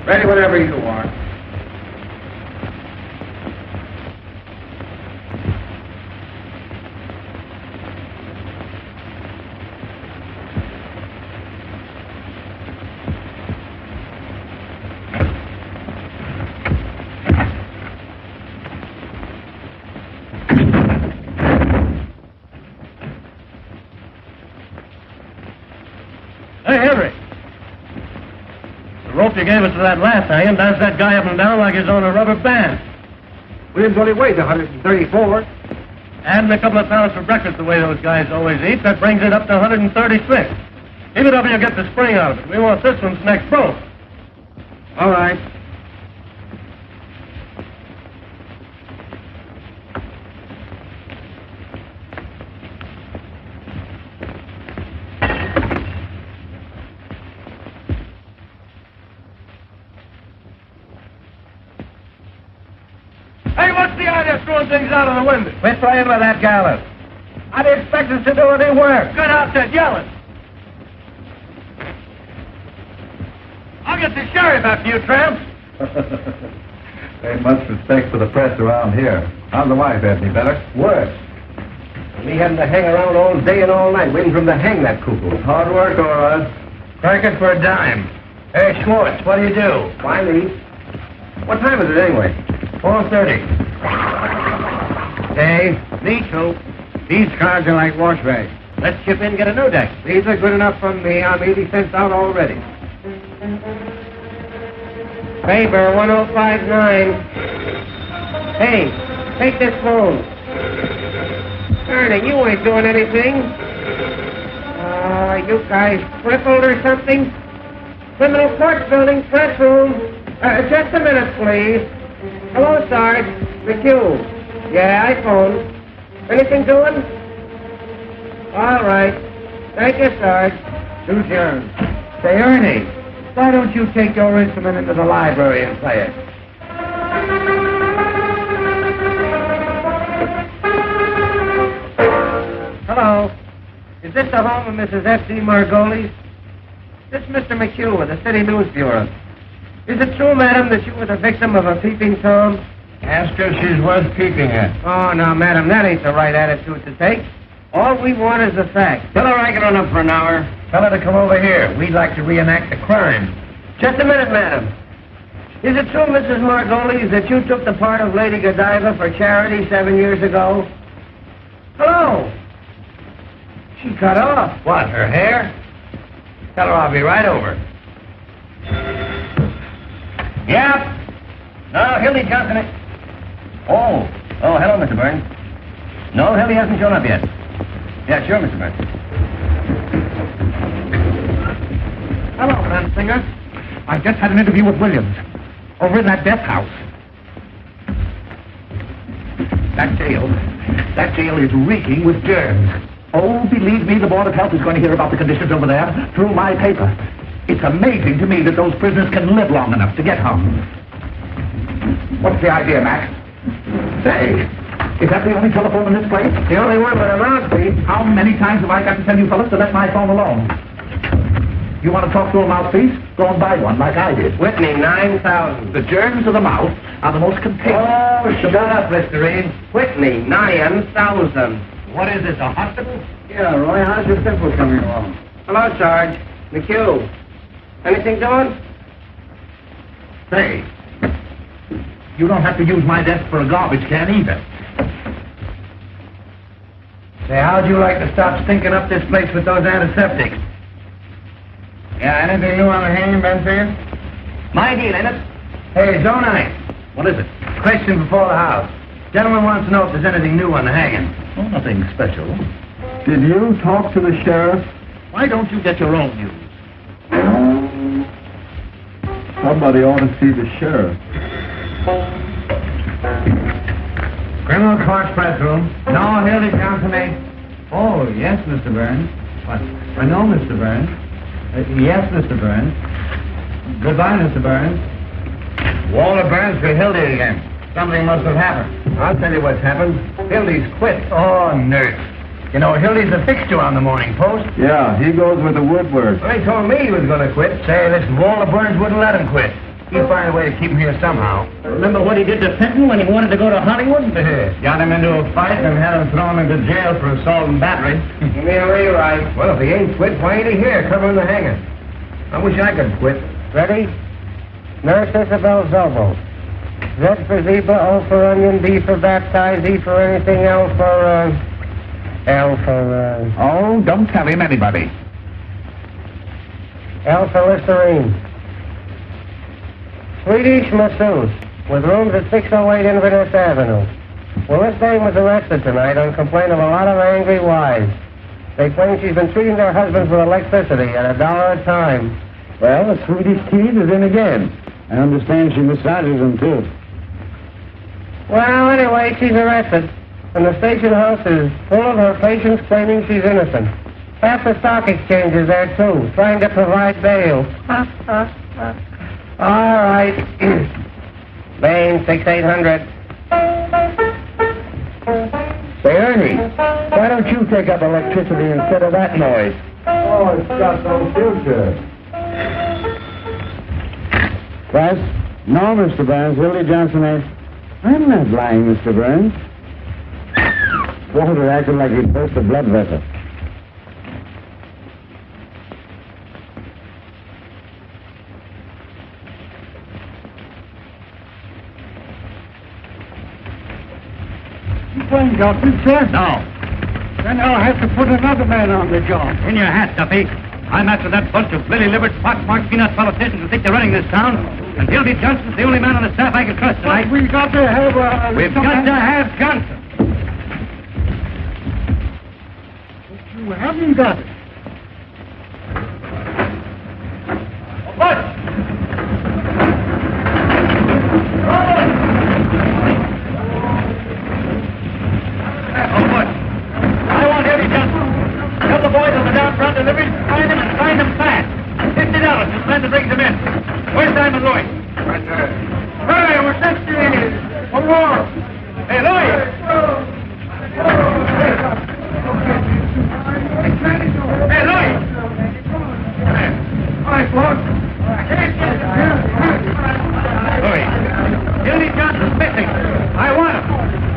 Ready whenever you are. Hey, Henry. The rope you gave us for that last hanging does that guy up and down like he's on a rubber band. Williams only weighs 134. Adding a couple of pounds for breakfast the way those guys always eat, that brings it up to 136. Keep it up and you'll get the spring out of it. We want this one's next rope. All right. Hey, what's the idea of throwing things out of the window? Quit playing with that gallows. I'd expect us to do any work. Good outfit, yelling. I'll get the sheriff after you, tramps. Ain't much respect for the press around here. How's the wife, any better? Worse. Me having to hang around all day and all night waiting for him to hang that cuckoo. Hard work, all right. Crack it for a dime. Hey, Schwartz, what do you do? Why leave? What time is it anyway? 4:30. Hey, me too. These cars are like wash bags. Let's chip in and get a new deck. These are good enough for me. I'm 80 cents out already. Faber, 1059. Hey, take this phone. Ernie, you ain't doing anything. You guys crippled or something? Criminal Court Building, press room. Just a minute, please. Hello, Sarge. McHugh. Yeah, I phoned. Anything doing? All right. Thank you, Sarge. Two turns. Say, Ernie, why don't you take your instrument into the library and play it? Hello. Is this the home of Mrs. F.D. Margolis? This is Mr. McHugh with the City News Bureau. Is it true, madam, that you were the victim of a peeping Tom? Ask her if she's worth peeping at. Oh, now, madam, that ain't the right attitude to take. All we want is the facts. Tell her I can run up for an hour. Tell her to come over here. We'd like to reenact the crime. Just a minute, madam. Is it true, Mrs. Margolis, that you took the part of Lady Godiva for charity 7 years ago? Hello. She cut off. What, her hair? Tell her I'll be right over. Yep. No, Hildy Johnson. Oh, hello, Mr. Burns. No, Hildy hasn't shown up yet. Yeah, sure, Mr. Burns. Hello, Mansinger. I just had an interview with Williams over in that death house. That jail is reeking with germs. Oh, believe me, the Board of Health is going to hear about the conditions over there through my paper. It's amazing to me that those prisoners can live long enough to get hung. What's the idea, Max? Say, is that the only telephone in this place? The only one with a mouthpiece. How many times have I got to tell you fellas to let my phone alone? You want to talk to a mouthpiece? Go and buy one like I did. Whitney, 9,000. The germs of the mouth are the most contagious. Oh, shut up, Mr. Reed. Whitney, 9,000. What is this, a hospital? Yeah, Roy, how's your pimple coming along? Hello, Sarge. McHugh. Anything doing? Say, you don't have to use my desk for a garbage can either. Say, how'd you like to stop stinking up this place with those antiseptics? Yeah, anything new on the hanging, Benfield? My deal, ain't it? Hey, Zone 9. What is it? Question before the house. Gentleman wants to know if there's anything new on the hanging. Oh, nothing special. Did you talk to the sheriff? Why don't you get your own news? Somebody ought to see the sheriff. Criminal Court press room. No, Hildy Johnson. Oh, yes, Mr. Burns. What? No, Mr. Burns. Yes, Mr. Burns. Goodbye, Mr. Burns. Walter Burns for Hildy again. Something must have happened. I'll tell you what's happened. Hildy's quit. Oh, nurse. You know, Hildy's a fixture on the Morning Post. Yeah, he goes with the Woodward. Well, he told me he was going to quit. Say, this Walter Burns wouldn't let him quit. He'll find a way to keep him here somehow. Remember what he did to Fenton when he wanted to go to Hollywood? Got him into a fight and had him thrown into jail for assault and battery. Give me a rewrite. Well, if he ain't quit, why ain't he here covering the hanger? I wish I could quit. Ready? Nurse Isabel Zobo. Z for zebra, O for onion, B for baptize, E for anything, L for, Oh, don't tell him anybody. L for Listerine. Swedish masseuse, with rooms at 608 Inverness Avenue. Well, this dame was arrested tonight on complaint of a lot of angry wives. They claim she's been treating their husbands with electricity at $1 a time. Well, the Swedish kid is in again. I understand she massages them, too. Well, anyway, she's arrested, and the station house is full of her patients claiming she's innocent. Half the stock exchange is there, too, trying to provide bail. All right. Main 6800. Say, Ernie, why don't you take up electricity instead of that noise? Oh, it's got no future. What? No, Mr. Burns. Hildy Johnson asked. I'm not lying, Mr. Burns. Walter acted like he'd burst a blood vessel. You playing Johnson, sir? No. Then I'll have to put another man on the job. In your hat, Duffy. I'm after that bunch of lily-livered, pock-marked peanut politicians who think they're running this town. And Hildy Johnson's the only man on the staff I can trust tonight. We've got to have We've got to have Johnson. You haven't got it. What? Oh, what? I want Hildy Johnson. Tell the boys on the down front deliveries to find him and find him fast. $50 to send to bring them in. Where's Simon Louis? Right there. Hey, we're 60. One more. Hey, Louis. Hey, Louis. All right, boss. Louis. Hildy Johnson's missing. I want him.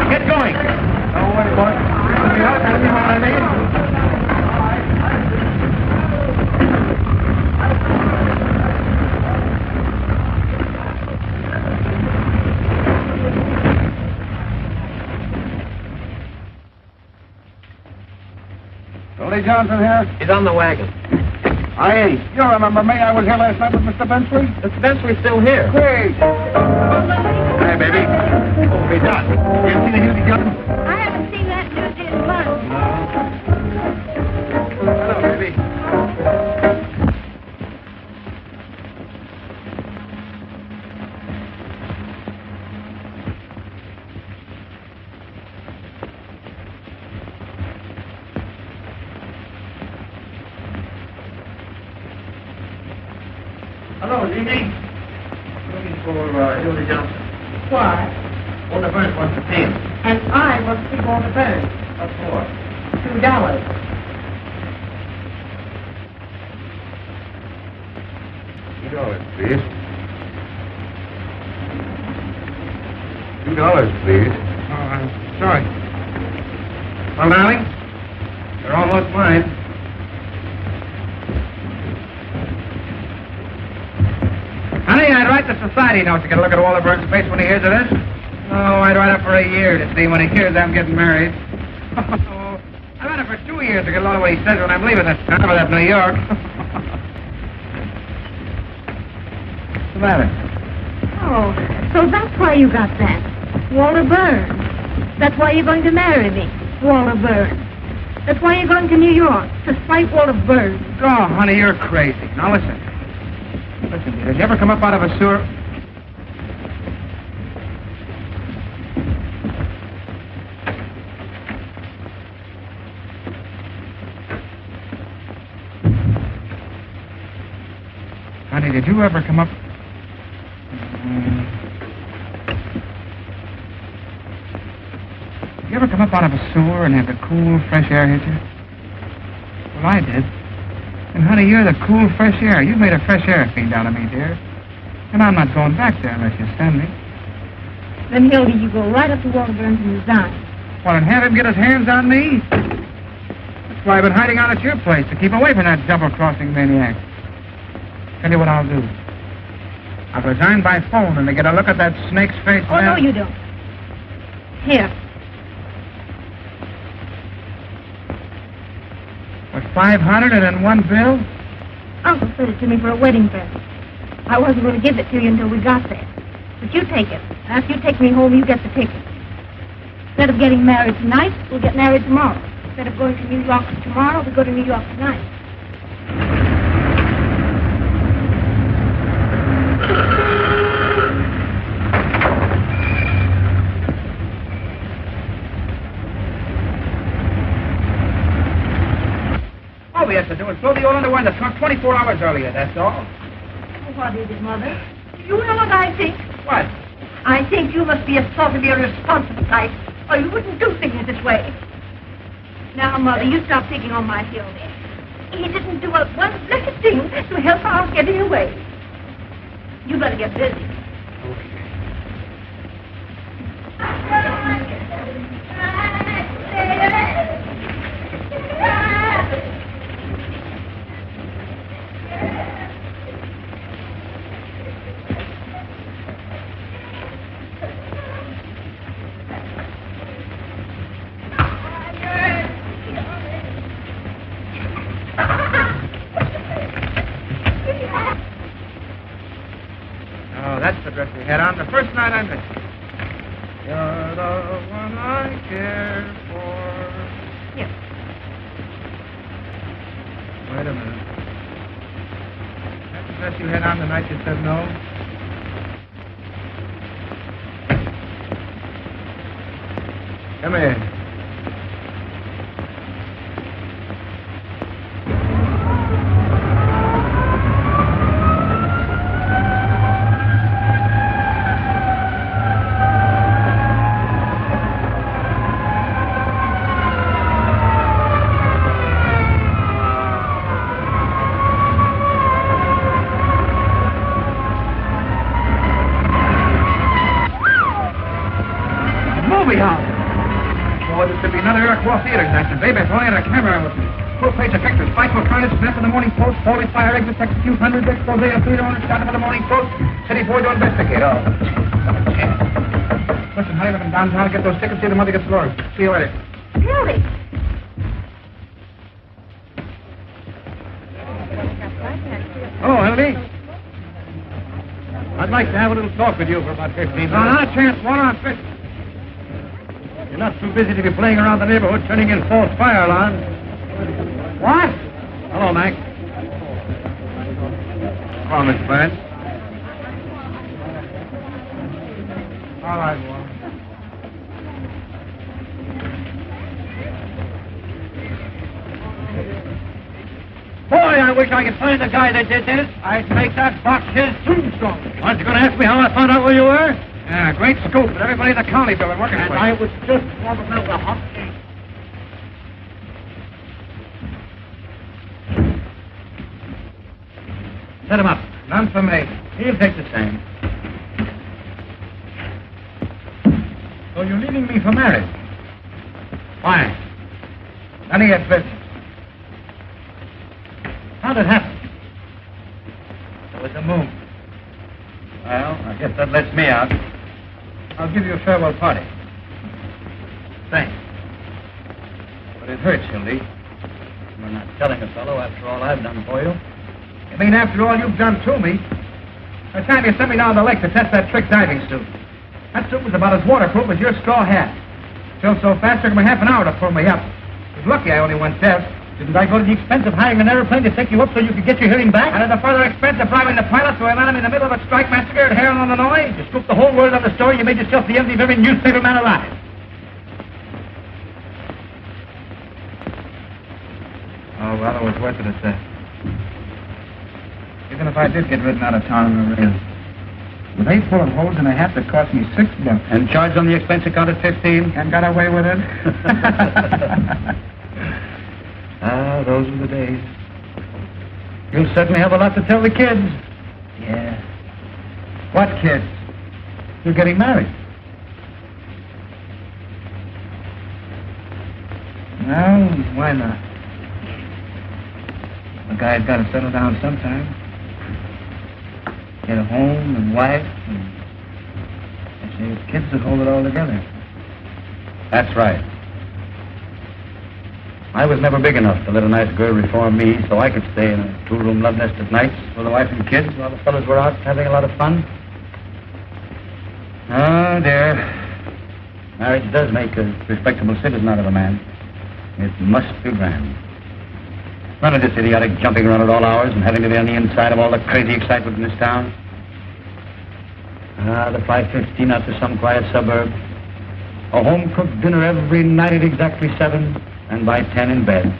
Get going. Don't worry, boy. I'll be out there when I need him. Billy Johnson here? He's on the wagon. I ain't. You remember me? I was here last night with Mr. Bensley. Mr. Bensley's still here. Great. Hey, baby. What will be done? You see the Hildy Johnson? I haven't seen that news in months. Hello, baby. Hello, Jimmy. Looking for Hildy Johnson. Why? Walter Burns wants to see him. And I want to see Walter Burns. What for? $2. $2, please. $2, please. Oh, I'm sorry. Well, darling, you're almost mine. Honey, I'd write the society note to get a look at Walter Burns' face when he hears of this. Oh, I'd write it for a year to see when he hears I'm getting married. Oh, I'd write it for 2 years to get a load of what he says when I'm leaving this town for that New York. What's the matter? Oh, so that's why you got that. Walter Burns. That's why you're going to marry me. Walter Burns. That's why you're going to New York, to spite Walter Burns. Oh, honey, you're crazy. Now, listen. Listen, dear, did you ever come up out of a sewer? Honey, did you ever come up... Did you ever come up out of a sewer and have the cool, fresh air hit you? Well, I did. And, honey, you're the cool, fresh air. You've made a fresh air fiend out of me, dear. And I'm not going back there unless you send me. Then, Hildy, you go right up to Walter Burns and resign. Well, and have him get his hands on me? That's why I've been hiding out at your place, to keep away from that double-crossing maniac. Tell you what I'll do. I'll resign by phone and to get a look at that snake's face. Oh, no, you don't. Here. With 500 and then one bill? Uncle sent it to me for a wedding present. I wasn't going to give it to you until we got there. But you take it. And after you take me home, you get the ticket. Instead of getting married tonight, we'll get married tomorrow. Instead of going to New York tomorrow, we go to New York tonight. All we have to do is throw the old underwear in the trunk 24 hours earlier, that's all. What is it, Mother? You know what I think? What? I think you must be a sort of irresponsible type, or you wouldn't do things this way. Now, Mother, you stop picking on my Hildy. He didn't do one blessed thing to help our getting away. You better get busy. Oh, that's the dress we had on the first night I met you. You're the one I care for. Here. Wait a minute. That's the dress you had on the night you said no? Come here. Theater action, baby. If only had a camera with full-page pictures. Michael Curtis, snap in the Morning Post, Police Fire Exit, Texas 200, expose of theater owner, shot him in the Morning Post, City Boy to investigate. Oh. Listen, hurry up and downtown, get those tickets, see the mother gets Lord. See you later. Hildy. Oh, Hildy. I'd like to have a little talk with you for about 15 minutes. Not a chance, Walter. I'm fish. You're not too busy to be playing around the neighborhood turning in false fire alarms. What? Hello, Mac. Come on, Mr. Burns. All right, Walter. Boy, I wish I could find the guy that did this. I'd make that box his tombstone. Aren't you going to ask me how I found out where you were? Yeah, great scoop, but everybody in the county bill and working And for I you. was just warming up a hot cake. Set him up. None for me. He'll take the same. So you're leaving me for marriage? Why? None of your business. How'd it happen? There was a moon. Well, I guess that lets me out. I'll give you a farewell party. Thanks. But it hurts, Hildy. You're not telling a fellow after all I've done for you. You mean after all you've done to me? The time you sent me down the lake to test that trick diving suit. That suit was about as waterproof as your straw hat. Filled so fast, it took me half an hour to pull me up. I was lucky I only went deaf. Didn't I go to the expense of hiring an airplane to take you up so you could get your hearing back? And at the further expense of bribing the pilot so I landed in the middle of a strike massacre at Heron, Illinois? You scooped the whole world on the story. You made yourself the envy of every newspaper man alive. Oh, well, it was worth it at that. Even if I did get ridden out of town in the rain. With 8 full of holes in a hat that cost me $6. And charged on the expense account at 15. And got away with it? Ah, those were the days. You'll certainly have a lot to tell the kids. Yeah. What kids? You're getting married. Well, why not? A guy's got to settle down sometime. Get a home and wife, and I say his kids that hold it all together. That's right. I was never big enough to let a nice girl reform me so I could stay in a two-room love nest at nights with a wife and kids while the fellas were out having a lot of fun. Oh, dear. Marriage does make a respectable citizen out of a man. It must be grand. None of this idiotic jumping around at all hours and having to be on the inside of all the crazy excitement in this town. The 5:15 out to some quiet suburb. A home-cooked dinner every night at exactly 7, and by 10 in bed.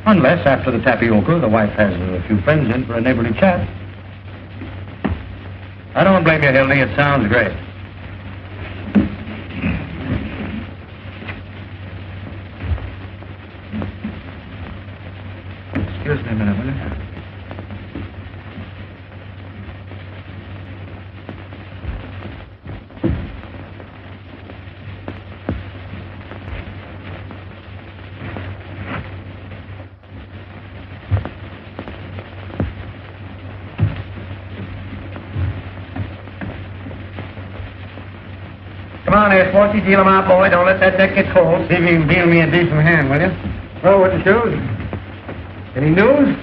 Unless, after the tapioca, the wife has a few friends in for a neighborly chat. I don't blame you, Hildy. It sounds great. Excuse me a minute, will you? Come on there, Sporty. Deal him out, boy. Don't let that deck get cold. See if you can deal me a decent hand, will you? Oh, what's the shoes? Any news?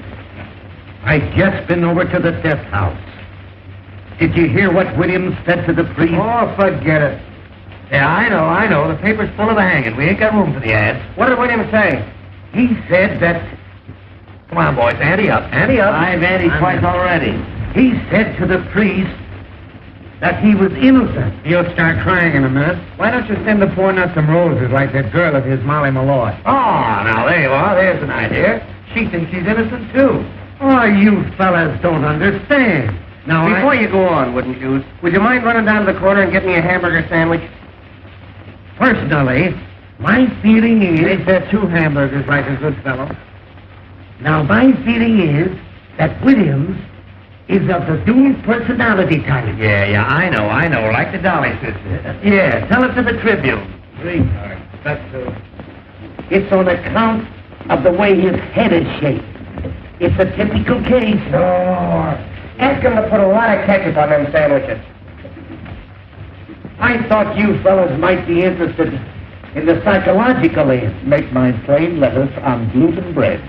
I just been over to the death house. Did you hear what Williams said to the priest? Oh, forget it. Yeah, I know. The paper's full of the hanging. We ain't got room for the ads. What did William say? He said that... Come on, boys, ante up. Ante up. I've anteed twice already. He said to the priest that he was innocent. You'll start crying in a minute. Why don't you send the poor nut some roses like that girl of his, Molly Malloy? Oh, now there you are. There's an idea. She thinks she's innocent, too. Oh, you fellas don't understand. Now, Before you go on, wouldn't you? Would you mind running down to the corner and getting me a hamburger sandwich? Personally, my feeling is... They said 2 hamburgers like a good fellow. Now, my feeling is that Williams is of the dual personality type. Yeah, I know. Like the Dolly sister. Yeah, tell it to the Tribune. Sweetheart. That's It's on account of the way his head is shaped. It's a typical case. No. Ask him to put a lot of ketchup on them sandwiches. I thought you fellas might be interested in the psychological end. Make mine plain lettuce on gluten bread.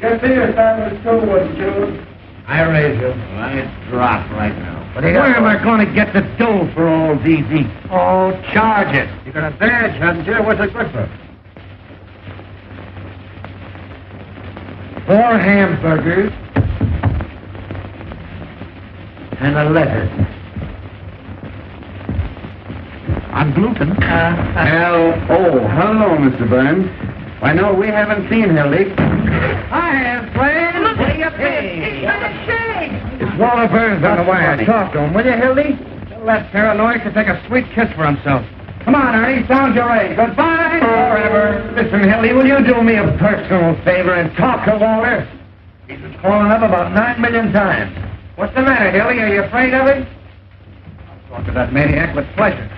Just see your sandwich too, wouldn't you? I raise you. It's dropped right now. Where am I going to get the dough for all these eats? Oh, charge it. You got a badge, hadn't you? What's it good for? 4 hamburgers and a lettuce. On gluten. Hello, Mr. Burns. I know we haven't seen Hildy. Hi, friend. Way up there. It's Walter Burns on the wire. Talk to him, will you, Hildy? Tell that paranoid to take a sweet kiss for himself. Come on, Ernie. Sound your A. Goodbye forever. Listen, Hildy, will you do me a personal favor and talk to Walter? He's been calling up about 9 million times. What's the matter, Hilly? Are you afraid of him? I'll talk to that maniac with pleasure.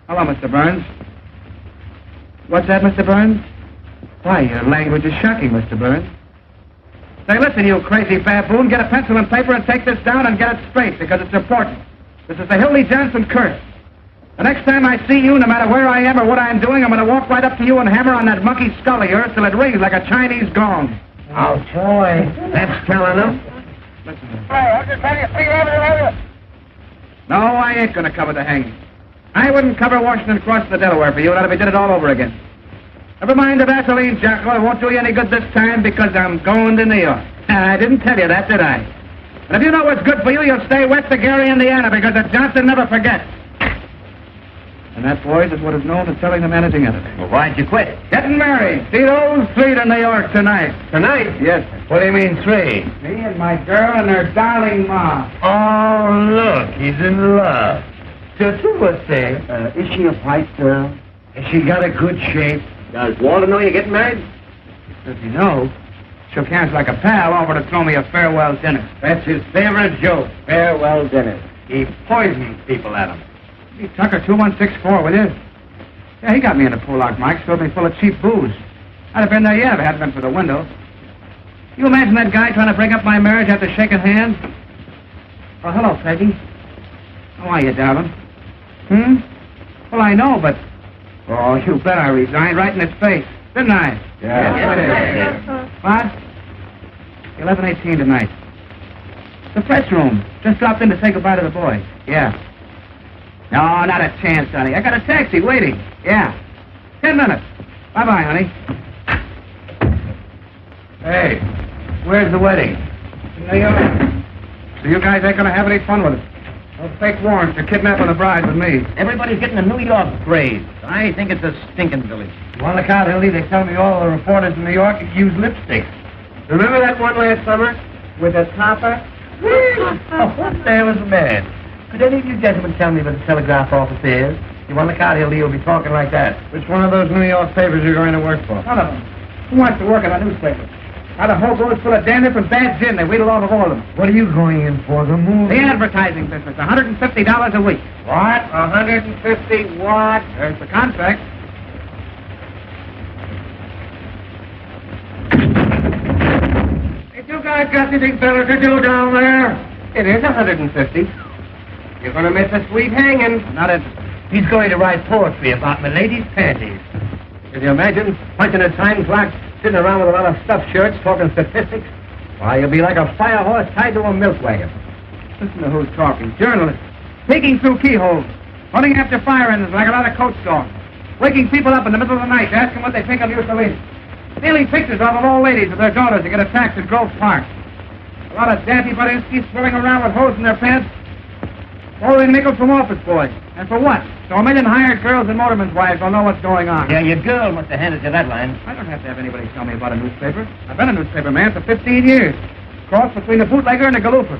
Hello, Mr. Burns. What's that, Mr. Burns? Why, your language is shocking, Mr. Burns. Say, listen, you crazy baboon, get a pencil and paper and take this down and get it straight, because it's important. This is the Hildy Johnson curse. The next time I see you, no matter where I am or what I'm doing, I'm going to walk right up to you and hammer on that monkey skull of yours till it rings like a Chinese gong. Oh, boy. That's telling him. Listen. Hey, I'll just tell you, figure out. No, I ain't going to cover the hanging. I wouldn't cover Washington across the Delaware for you. Not if we did it all over again. Never mind the Vaseline, Jocko. It won't do you any good this time because I'm going to New York. I didn't tell you that, did I? And if you know what's good for you, you'll stay west of Gary, Indiana, because the Johnson never forgets. And that, boys, is what is known as telling the managing editor. Well, why'd you quit? Getting married. See those 3 to New York tonight. Tonight? Yes, sir. What do you mean, 3? Me and my girl and her darling ma. Oh, look, he's in love. Just what's say? Is she a white girl? Has she got a good shape? Does Walter know you're getting married? Does he know? Shook hands like a pal, offered to throw me a farewell dinner. That's his favorite joke, farewell dinner. He poisons people at him. Hey, Tucker, 2164, will you? Yeah, he got me in a Pollock, Mike. Filled me full of cheap booze. I'd have been there yet if it hadn't been for the window. You imagine that guy trying to break up my marriage after shaking hands? Oh, hello, Peggy. How are you, darling? Well, I know, but... Oh, you bet I resigned right in his face, didn't I? Yeah. What? 11:18 tonight. The press room. Just dropped in to say goodbye to the boys. Yeah. No, not a chance, honey. I got a taxi waiting. Yeah. 10 minutes. Bye-bye, honey. Hey, where's the wedding? In New York. So you guys ain't gonna have any fun with it. No fake warrants for kidnapping a bride with me. Everybody's getting a New York craze. I think it's a stinking village. On the count, Hildy, they tell me all the reporters in New York use lipstick. Remember that one last summer with the topper? What the hell was the man? Could any of you gentlemen tell me where the telegraph office is? You want the card, Hildy, you'll be talking like that. Which one of those New York papers are you going to work for? None of them. Who wants to work in a newspaper? Now, the whole boat's full of dandruff and bad gin. They wheedle off of all of them. What are you going in for, the movie? The advertising business, $150 a week. What? 150 what? There's the contract. Did you guys got anything better to do down there? It is 150. You're going to miss a sweet hanging. Not interested. He's going to write poetry about my lady's panties. Can you imagine punching a time clock, sitting around with a lot of stuffed shirts, talking statistics? Why, you'll be like a fire horse tied to a milk wagon. Listen to who's talking. Journalists. Peeking through keyholes. Running after fire engines like a lot of coach dogs. Waking people up in the middle of the night to ask them what they think of Mussolini. Stealing pictures off of old ladies with their daughters to get attacked at Grove Park. A lot of daffy Budinsky's swilling around with hose in their pants. Borrowing nickels from office boys. And for what? So a million hired girls and motormen's wives will know what's going on. Yeah, your girl must have handed you that line. I don't have to have anybody tell me about a newspaper. I've been a newspaper man for 15 years. Cross between the bootlegger and the galooper.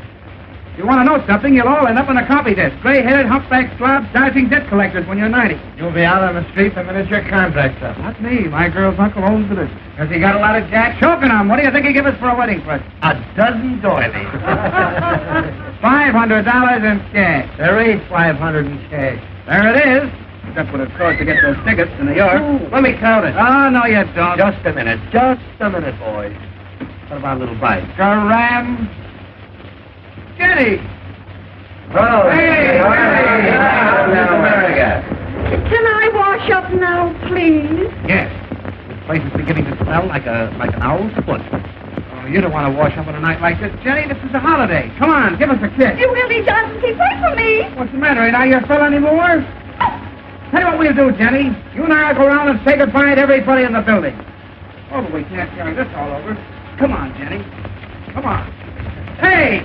If you want to know something, you'll all end up on a copy desk. Gray-headed, humpback slobs, dodging debt collectors when you're 90. You'll be out on the street the minute your contract's up. Not me. My girl's uncle owns the business. Has he got a lot of jack? Choking on. What do you think he give us for a wedding present? A dozen doilies. $500 in cash. There ain't 500 in cash. There it is. Except what it cost to get those tickets to New York. Ooh, let me count it. Oh, no, you don't. Just a minute, boys. What about a little bite? Garam. Jenny. Oh, Hey, America. Can I wash up now, please? Yes. This place is beginning to smell like an owl's foot. Oh, you don't want to wash up on a night like this, Jenny. This is a holiday. Come on, give us a kiss. You really Johnson, keep away from me. What's the matter? Ain't I your fella anymore? Tell you what we'll do, Jenny. You and I will go around and say goodbye to everybody in the building. Oh, but we can't carry this all over. Come on, Jenny. Come on. Hey!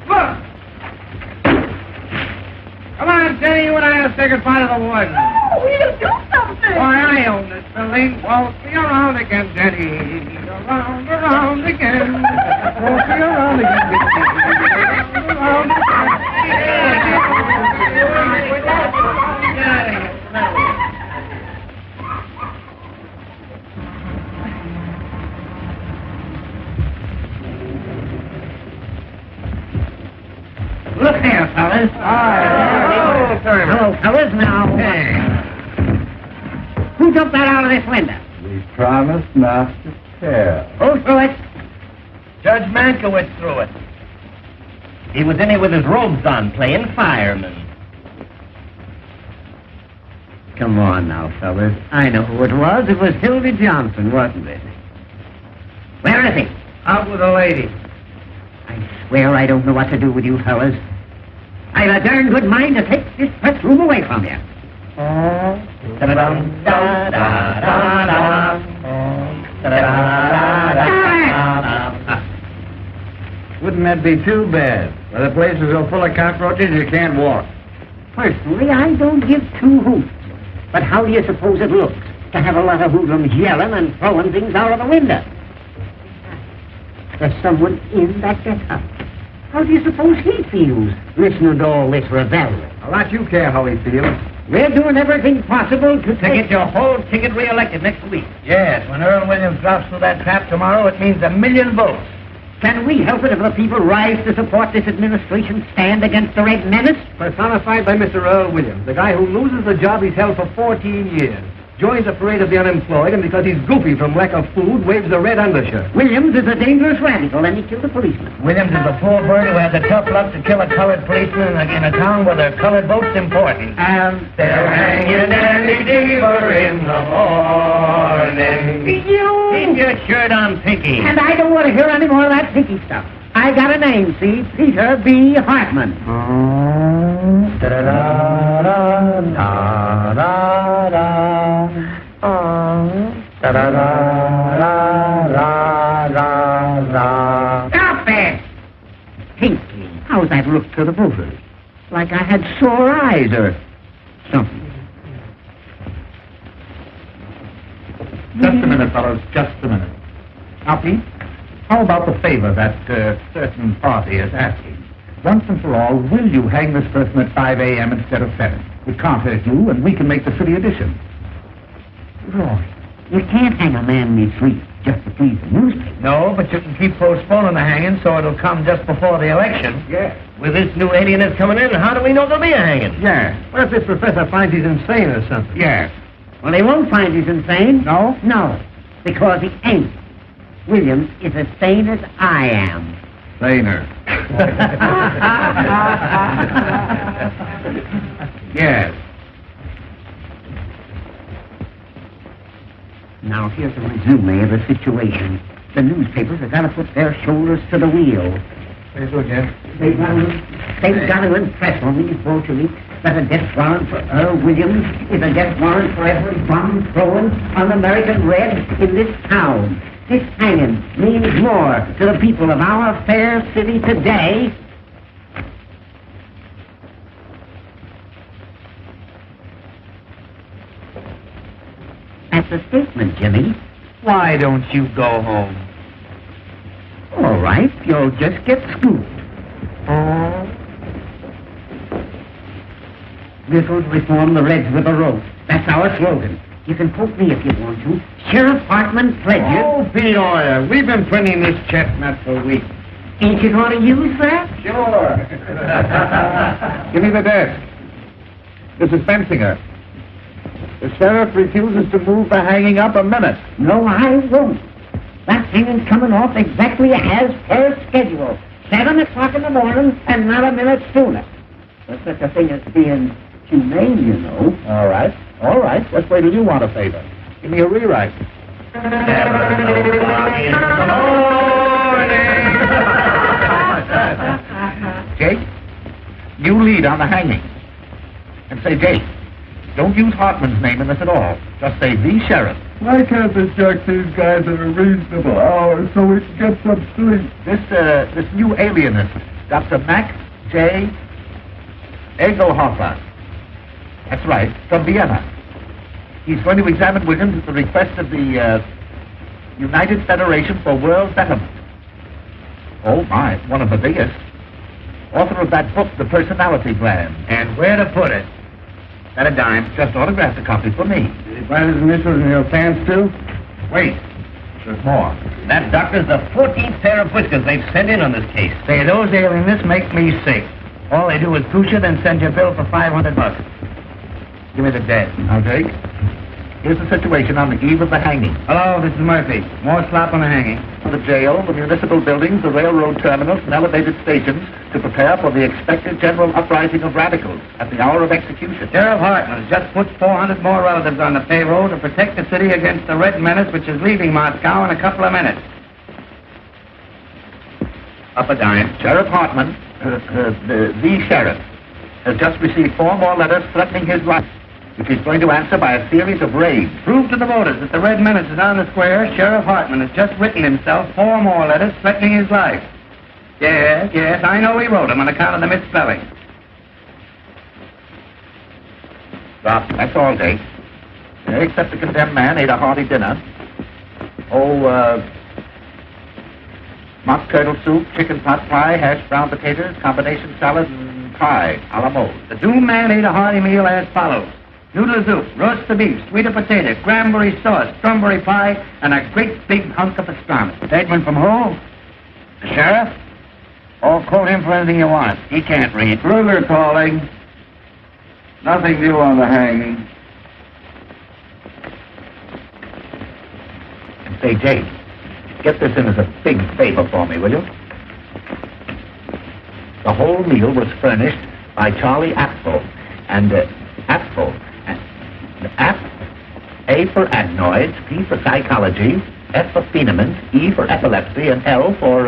Look! Come on, Jenny. You and I will say goodbye to the warden. Oh, we'll do something. Why, I own this building. Waltz me around again, Jenny. Around again. Waltz me around again, Jenny. Around Look here, fellas. Hello, fellas. Now, who jumped that out of this window? We promised not to tell. Who threw it? Judge Mankiewicz threw it. He was in here with his robes on, playing fireman. Come on now, fellas. I know who it was. It was Hildy Johnson, wasn't it? Where is he? Out with a lady. I swear I don't know what to do with you fellas. I've a darn good mind to take this press room away from you. Wouldn't that be too bad? Well, the place is so full of cockroaches you can't walk. Personally, I don't give two hoots. But how do you suppose it looks to have a lot of hoodlums yelling and throwing things out of the window? There's someone in that get-up. How do you suppose he feels listening to all this revelry? A lot you care how he feels. We're doing everything possible to get your whole ticket reelected next week. Yes, when Earl Williams drops through that trap tomorrow, it means 1 million votes. Can we help it if the people rise to support this administration, stand against the Red Menace? Personified by Mr. Earl Williams, the guy who loses the job he's held for 14 years. Joins the parade of the unemployed, and because he's goofy from lack of food, waves a red undershirt. Williams is a dangerous radical, and he killed a policeman. Williams is a poor bird who has the tough luck to kill a colored policeman in a town where the colored vote's important. And they'll hang you, Dandy Deaver, in the morning. Keep your shirt on, Pinky. And I don't want to hear any more of that pinky stuff. I got a name, see? Peter B. Hartman. Stop it! Pinky, how's that look to the voters? Like I had sore eyes or something. Just a minute, fellows, just a minute. Now, Pete, how about the favor that certain party is asking? Once and for all, will you hang this person at 5 a.m. instead of 7? It can't hurt you, and we can make the city edition. Roy, you can't hang a man in his sleep just to please the newspaper. No, but you can keep postponing the hanging so it'll come just before the election. Yes. With this new alienist coming in, how do we know there'll be a hanging? Yeah. What if this professor finds he's insane or something? Yes. Well, they won't find he's insane. No? No, because he ain't. Williams is as sane as I am. Saner. Yes. Now, here's a resume of the situation. The newspapers have got to put their shoulders to the wheel. Very good, Jeff. They've got to impress on these Bolsheviks that a death warrant for Earl Williams is a death warrant for every bomb thrown on American Red in this town. This hanging means more to the people of our fair city today. That's a statement, Jimmy. Why don't you go home? All right, you'll just get scooped. This'll reform the Reds with a rope. That's our slogan. You can poke me if you want to. Sheriff Hartman pledges... Oh, Pete Oyer, we've been printing this chestnut for weeks. Ain't you going to use that? Sure. Give me the desk. This is Bensinger. The sheriff refuses to move the hanging up a minute. No, I won't. That hanging's coming off exactly as per schedule. 7 o'clock in the morning and not a minute sooner. There's such a thing as being humane, you know. All right. All right. Just wait till you want a favor. Give me a rewrite. Jake, you lead on the hanging. And say, Jake, don't use Hartman's name in this at all. Just say the sheriff. Why can't they check these guys at a reasonable hour so we can get some sleep? This new alienist, Dr. Max J. Egelhofer. That's right, from Vienna. He's going to examine Williams at the request of the United Federation for World Betterment. Oh, my, one of the biggest. Author of that book, The Personality Plan. And where to put it? At a dime. Just autographed a copy for me. Did he write his initials in your pants, too? Wait, there's more. That doctor's the 14th pair of whiskers they've sent in on this case. Say, those alienists make me sick. All they do is push you, then send you a bill for $500. Give me the desk. Now, Jake, here's the situation on the eve of the hanging. Hello, this is Murphy. More slap on the hanging. The jail, the municipal buildings, the railroad terminals, and elevated stations to prepare for the expected general uprising of radicals at the hour of execution. Sheriff Hartman has just put 400 more relatives on the payroll to protect the city against the Red Menace, which is leaving Moscow in a couple of minutes. Up a dime. Sheriff Hartman, the sheriff, has just received 4 more letters threatening his life, which he's going to answer by a series of raids. Prove to the voters that the Red Menace is on the square. Sheriff Hartman has just written himself 4 more letters threatening his life. Yes, I know he wrote them on account of the misspelling. Stop. That's all, Jake. Except the condemned man ate a hearty dinner. Mock turtle soup, chicken pot pie, hashed brown potatoes, combination salad, and pie a la mode. The doomed man ate a hearty meal as follows. noodle soup, roast the beef, sweeter potato, cranberry sauce, strawberry pie, and a great big hunk of pastrami. Statement from who? The sheriff? Oh, quote him for anything you want. He can't read. Kruger calling. Nothing new on the hanging. Say, Jake, get this in as a big favor for me, will you? The whole meal was furnished by Charlie Apfel. And, Apfel. A for adenoids, P for psychology, F for phenomenon, E for epilepsy, and L for,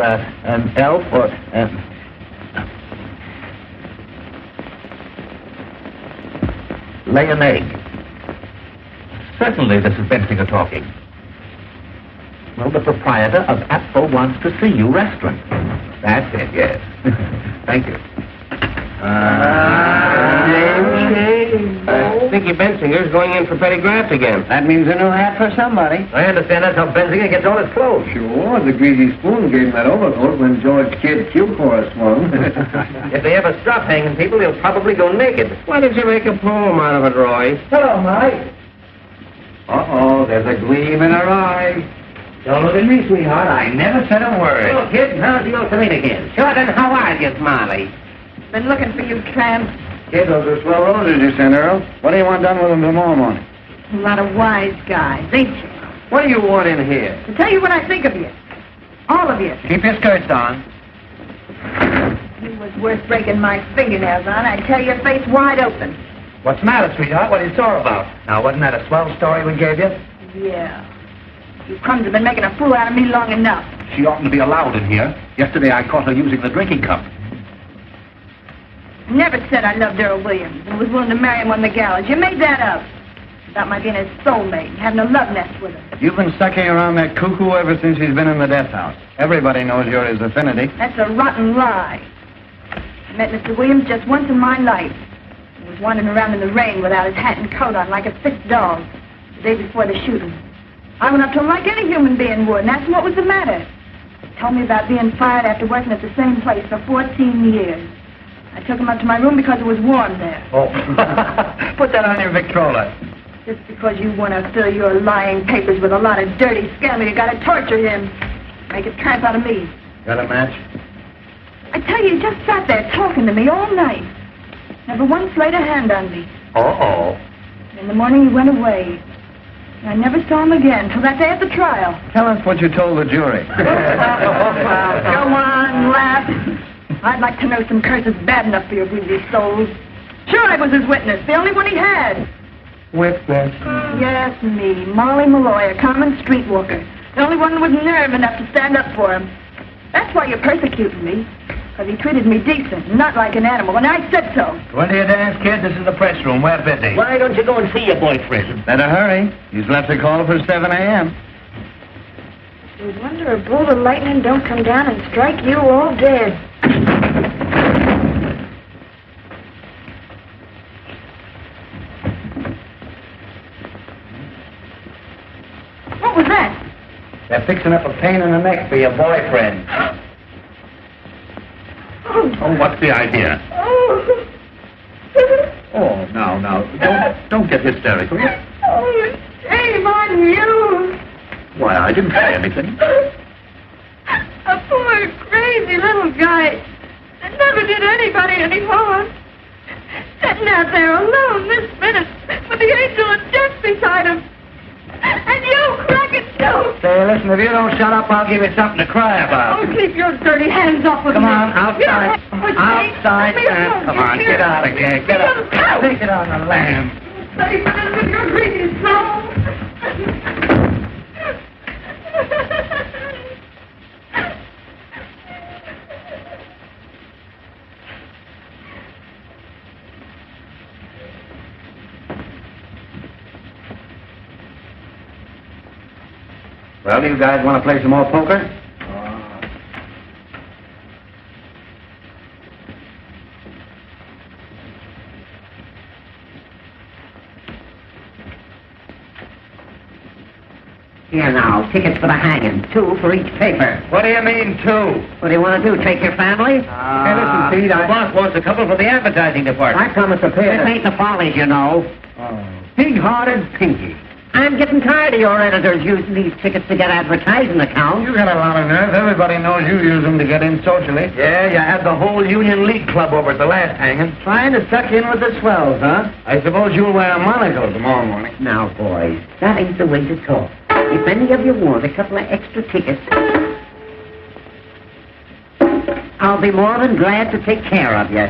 lay an egg. Certainly this is Bensinger talking. Well, the proprietor of Apfel wants to see you restaurant. That's it, yes. Thank you. Dickie Bensinger's going in for petty graft again. That means a new hat for somebody. I understand that's how Bensinger gets all his clothes. Sure, the greasy spoon gave him that overcoat when George Kidd Q-Chorus swung. If they ever stop hanging people, they'll probably go naked. Why don't you make a poem out of it, Roy? Hello, Mike. Uh-oh, there's a gleam in her eye. Don't look at me, sweetheart. I never said a word. Oh, kid, how's the old tomato again? Sure, then how are you, Molly? Been looking for you, tramp. Kid, those are swell roses you sent, Earl. What do you want done with them tomorrow morning? A lot of wise guys, ain't you? What do you want in here? To tell you what I think of you. All of you. Keep your skirts on. You was worth breaking my fingernails on. I'd tear your face wide open. What's the matter, sweetheart? What are you sore about? Now, wasn't that a swell story we gave you? Yeah. You crumbs have been making a fool out of me long enough. She oughtn't to be allowed in here. Yesterday I caught her using the drinking cup. I never said I loved Earl Williams and was willing to marry him on the gallows. You made that up. About my being his soulmate and having a love nest with him. You've been sucking around that cuckoo ever since he's been in the death house. Everybody knows you're his affinity. That's a rotten lie. I met Mr. Williams just once in my life. He was wandering around in the rain without his hat and coat on like a sick dog the day before the shooting. I went up to him like any human being would and asked him what was the matter. He told me about being fired after working at the same place for 14 years. I took him up to my room because it was warm there. Oh. Put that on your Victrola. Just because you want to fill your lying papers with a lot of dirty scandal, you got to torture him. Make a tramp out of me. Got a match? I tell you, he just sat there talking to me all night. Never once laid a hand on me. Uh-oh. In the morning, he went away. I never saw him again till that day at the trial. Tell us what you told the jury. Go on, laugh. I'd like to know some curses bad enough for your greasy souls. Sure, I was his witness, the only one he had. Witness? Yes, me, Molly Malloy, a common streetwalker. The only one with nerve enough to stand up for him. That's why you're persecuting me. Because he treated me decent, not like an animal, and I said so. Go into your dance, kid. This is the press room. We're busy. Why don't you go and see your boyfriend? Better hurry. He's left a call for 7 a.m. You wonder a bolt of lightning don't come down and strike you all dead. What was that? They're fixing up a pain in the neck for your boyfriend. Oh, what's the idea? Oh, now. Don't get hysterical. Oh, shame on you. Why, I didn't say anything. A poor, crazy little guy that never did anybody any harm. Sitting out there alone this minute with the angel of death beside him. And you cracking too. Say, listen, if you don't shut up, I'll give you something to cry about. Oh, keep your dirty hands off of me. Come on, outside. Yeah, Outside, Sam. Come on, get out of here. Get out. Take it on the lamb. Study for this with your greasy soul. Well, do you guys want to play some more poker? Here now, tickets for the hanging. 2 for each paper. What do you mean, 2? What do you want to do, take your family? Hey, listen, Pete, our boss wants a couple for the advertising department. I promised to pay. This ain't the Follies, you know. Oh. Pig-hearted Pinky. I'm getting tired of your editors using these tickets to get advertising accounts. You got a lot of nerve. Everybody knows you use them to get in socially. Yeah, you had the whole Union League Club over at the last hanging. Trying to suck in with the swells, huh? I suppose you'll wear a monocle tomorrow morning. Now, boys, that ain't the way to talk. If any of you want a couple of extra tickets, I'll be more than glad to take care of you.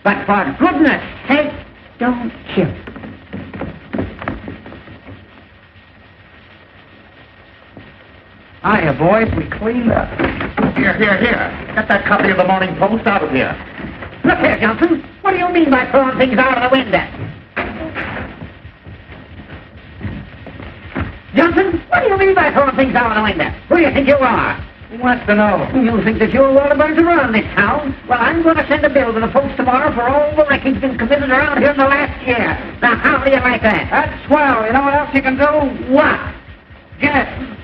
But for goodness sake, don't kill. Hiya, boys. We cleaned up. Here. Get that copy of the Morning Post out of here. Look here, Johnson. What do you mean by throwing things out of the window? Johnson, what do you mean by throwing things out of the window? Who do you think you are? Who wants to know? You think that you're Waterburns around this town? Well, I'm going to send a bill to the post tomorrow for all the wrecking's been committed around here in the last year. Now, how do you like that? That's swell. You know what else you can do? What? Guess.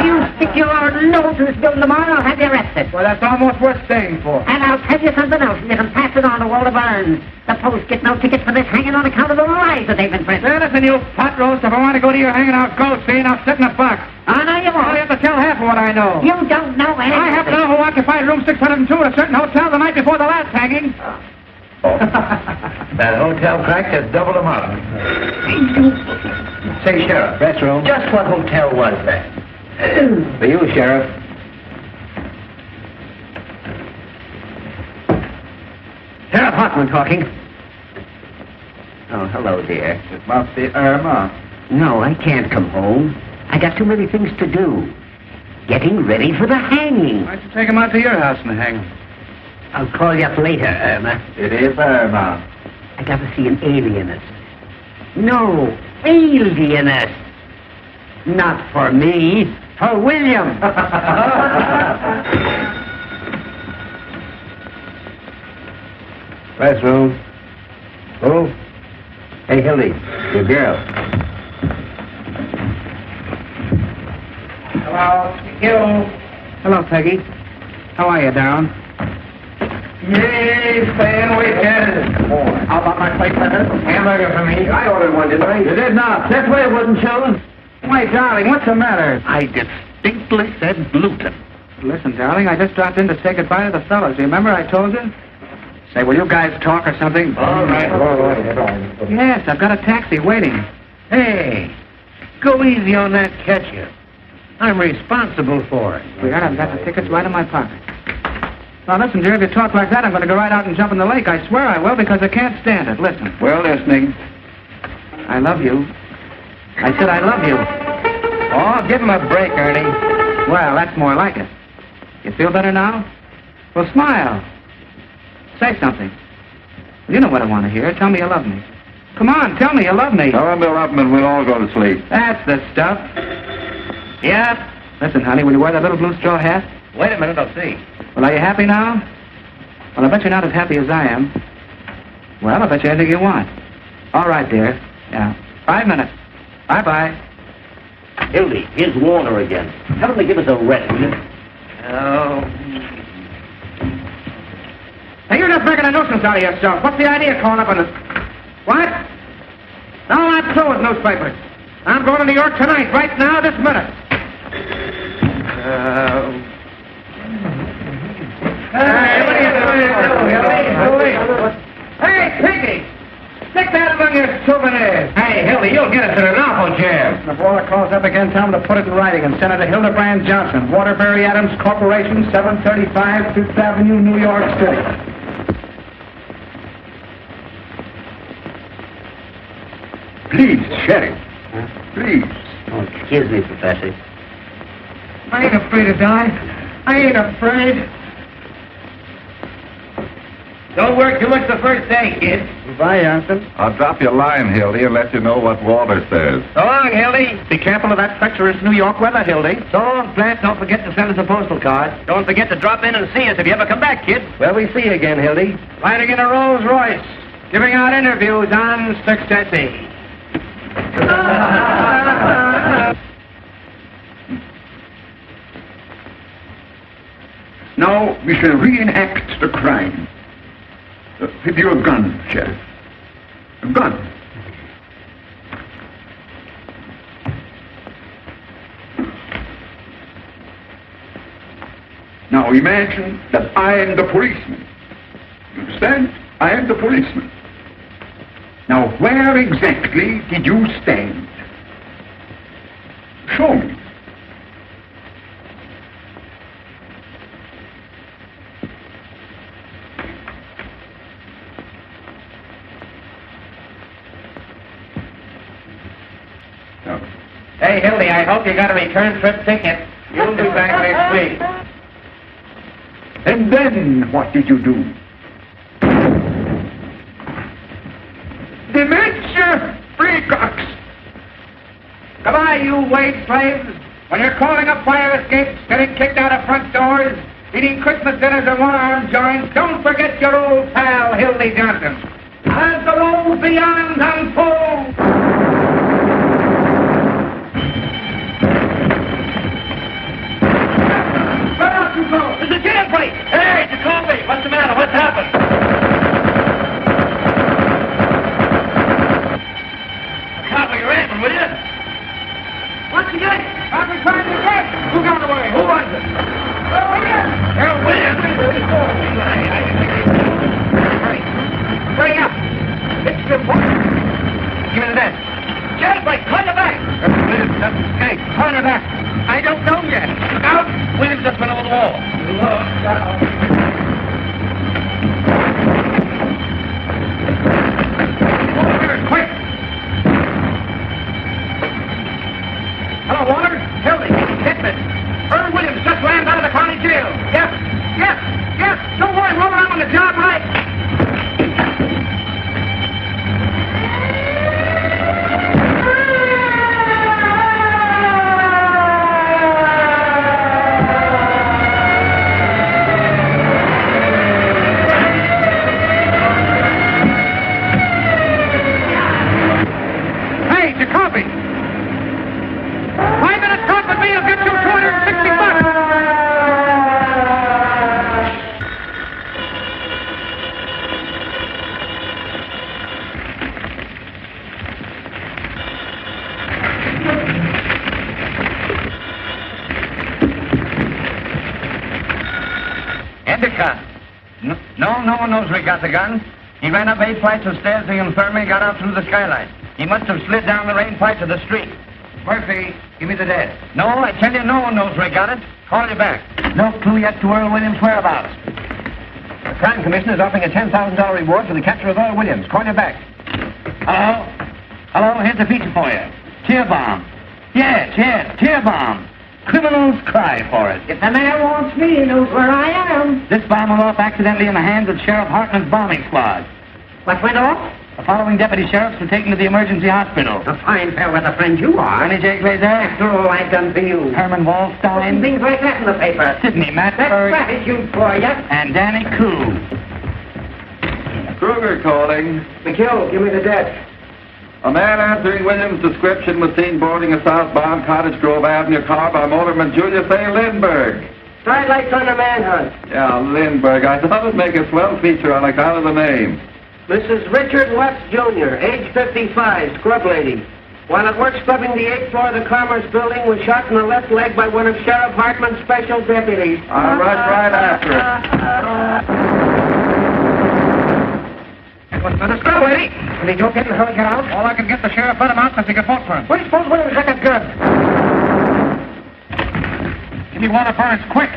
You stick your nose in this building tomorrow, I'll have you arrested. Well, that's almost worth staying for. And I'll tell you something else, and you can pass it on to Walter Burns. The Post get no tickets for this hanging on account of the lies that they've been printing. Listen, you pot roast, if I want to go to your hanging out ghost scene, I'll sit in a box. Oh, no, you won't. You have to tell half of what I know. You don't know anything. I happen to know who occupied room 602 at a certain hotel the night before the last hanging. That hotel crack has doubled them up. Say, Sheriff. That's room. Just what hotel was that? For you, Sheriff. Sheriff Hoffman talking. Oh, hello, dear. It must be Irma. No, I can't come home. I got too many things to do. Getting ready for the hanging. Why don't you take him out to your house and hang him? I'll call you up later, Irma. It is Irma. I got to see an alienist. No, alienist. Not for me, for William. Restroom. Who? Hey, Hildy, your girl. Hello. You. Hello, Peggy. How are you, Darren? Yay, staying weekend. How about my plate letter? Hamburger for me. I ordered one, didn't I? You did not. That's why it wasn't chosen. Why, darling, what's the matter? I distinctly said gluten. Listen, darling, I just dropped in to say goodbye to the fellas. Remember I told you? Say, will you guys talk or something? All right. Yes, I've got a taxi waiting. Hey, go easy on that ketchup. I'm responsible for it. Sweetheart, I've got the tickets right in my pocket. Now, listen, dear, if you talk like that, I'm going to go right out and jump in the lake. I swear I will, because I can't stand it. Listen. Well, listening. I love you. I said I love you. Oh, give him a break, Ernie. Well, that's more like it. You feel better now? Well, smile. Say something. You know what I want to hear. Tell me you love me. Come on, tell me you love me. Tell him to love him and we'll all go to sleep. That's the stuff. Yep. Listen, honey, will you wear that little blue straw hat? Wait a minute, I'll see. Well, are you happy now? Well, I bet you're not as happy as I am. Well, I bet you anything you want. All right, dear. Yeah. 5 minutes. Bye-bye. Hildy, here's Warner again. Tell him to give us a rest, will you? Oh. Hey, you're just making a nuisance out of yourself. What's the idea of calling up on this? What? No, I'm through with newspapers. I'm going to New York tonight, right now, this minute. Hey, what are you doing? Hey, Piggy! Stick that among your souvenirs. Hey, Hildy, you'll get us in an awful jam. If Waller calls up again, tell him to put it in writing and send it to Hildebrand Johnson, Waterbury Adams Corporation, 735 Fifth Avenue, New York City. Please, Sheriff. Please. Oh, excuse me, Professor. I ain't afraid to die. I ain't afraid. Don't work too much the first day, kid. Goodbye, Johnson. I'll drop you a line, Hildy, and let you know what Walter says. So long, Hildy. Be careful of that treacherous New York weather, Hildy. So long, Plant. Don't forget to send us a postal card. Don't forget to drop in and see us if you ever come back, kid. Where we see you again, Hildy? Riding in a Rolls Royce, giving out interviews on Successy. Now we shall reenact the crime. With your gun, Sheriff. Gun. Now imagine that I am the policeman. You understand? I am the policeman. Now, where exactly did you stand? Show me. Now, Hey, Hildy, I hope you got a return trip ticket. You'll be back next week. and then what did you do? Dementia freakocks! Goodbye, you wage slaves. When you're calling up fire escapes, getting kicked out of front doors, eating Christmas dinners in one-arm joints, don't forget your old pal, Hildy Johnson. As the road beyond unfolds. Where else you go? There's a jailbreak. Hey, Jacoby, what's the matter? What's happened? Copy your answer, will you? What's the game? I've been trying to get. Who got away? Who was it? Williams! Williams! Hurry. Hurry up. It's important. Give me the net. Jailbreak, turn your back. Williams doesn't escape. Turn her back. I don't know yet. Look out. Williams just went over the wall. Look out. Quick. Hello, Walter. Hildy. Hit me. Earl Williams just landed out of the county jail. Yes. Yes. Yes. Don't worry. Roll around on the job, right? Hey, Jacoby. 5 minutes talk with me will get you $260. Endicott. No one knows we got the gun. He ran up 8 flights of stairs to the infirmary, got out through the skylight. He must have slid down the rain pipe to the street. Murphy, give me the dead. No, I tell you, no one knows we got it. Call you back. No clue yet to Earl Williams' whereabouts. The Crime Commission is offering a $10,000 reward for the capture of Earl Williams. Call you back. Hello? Hello, here's a feature for you. Tear bomb. Yes, tear bomb. Criminals cry for it. If the mayor wants me, he knows where I am. This bomb went off accidentally in the hands of Sheriff Hartman's bombing squad. What went off? The following deputy sheriffs were taken to the emergency hospital. A fine fair weather friend you are. Johnny J. Glazer. After all I've done for you. Herman Wallstein. Things like that in the paper. Sidney That's Matford. gratitude for you. And Danny Koo. Kruger calling. McHugh, give me the debt. A man answering Williams' description was seen boarding a southbound Cottage Grove Avenue car by motorman Julius A. Lindbergh. Side lights on the manhunt. Yeah, Lindbergh. I thought it'd make a swell feature on account of the name. Mrs. Richard West, Jr., age 55, scrub lady. While at work scrubbing the 8th floor of the Commerce Building, was shot in the left leg by one of Sheriff Hartman's special deputies. I'll rush right after it. What's the scrub, lady? Can he go get and hurry get out? All I can get the sheriff let him out because he can vote for him. What do you suppose Williams got that gun? Give me Walter Burns, quick.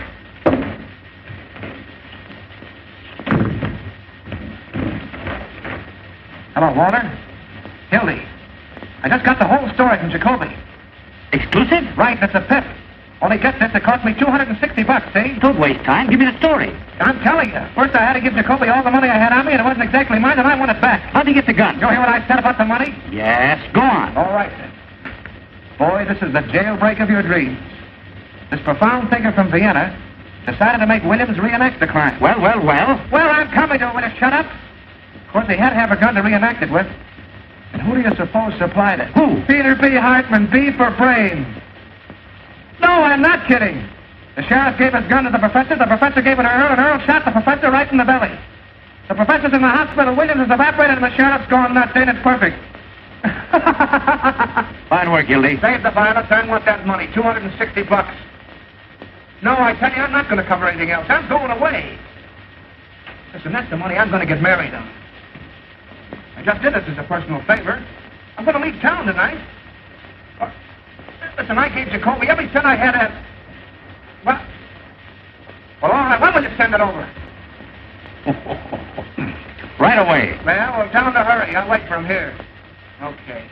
Hello, Walter. Hildy. I just got the whole story from Jacoby. Exclusive? Right, it's a pip. Only get this, it cost me $260, see? Don't waste time. Give me the story. I'm telling you. First I had to give Jacoby all the money I had on me, and it wasn't exactly mine, and I want it back. How'd you get the gun? You hear what I said about the money? Yes, go on. All right, then. Boy, this is the jailbreak of your dreams. This profound thinker from Vienna decided to make Williams reenact the crime. Well. Well, I'm coming to it. Will you shut up? Of course, he had to have a gun to reenact it with. And who do you suppose supplied it? Who? Peter B. Hartman, B for brains. No, I'm not kidding. The sheriff gave his gun to the professor gave it to Earl, and Earl shot the professor right in the belly. The professor's in the hospital. Williams is evaporated and the sheriff's gone nuts. Ain't it perfect? Fine work, Gildy. Save the violence. I want that money. $260. No, I tell you, I'm not going to cover anything else. I'm going away. Listen, that's the money I'm going to get married on. I just did this as a personal favor. I'm going to leave town tonight. Listen, I gave Jacoby every cent I had at... Well, all right. When will you send it over? Right away. Well, tell him to hurry. I'll wait for him here. Okay.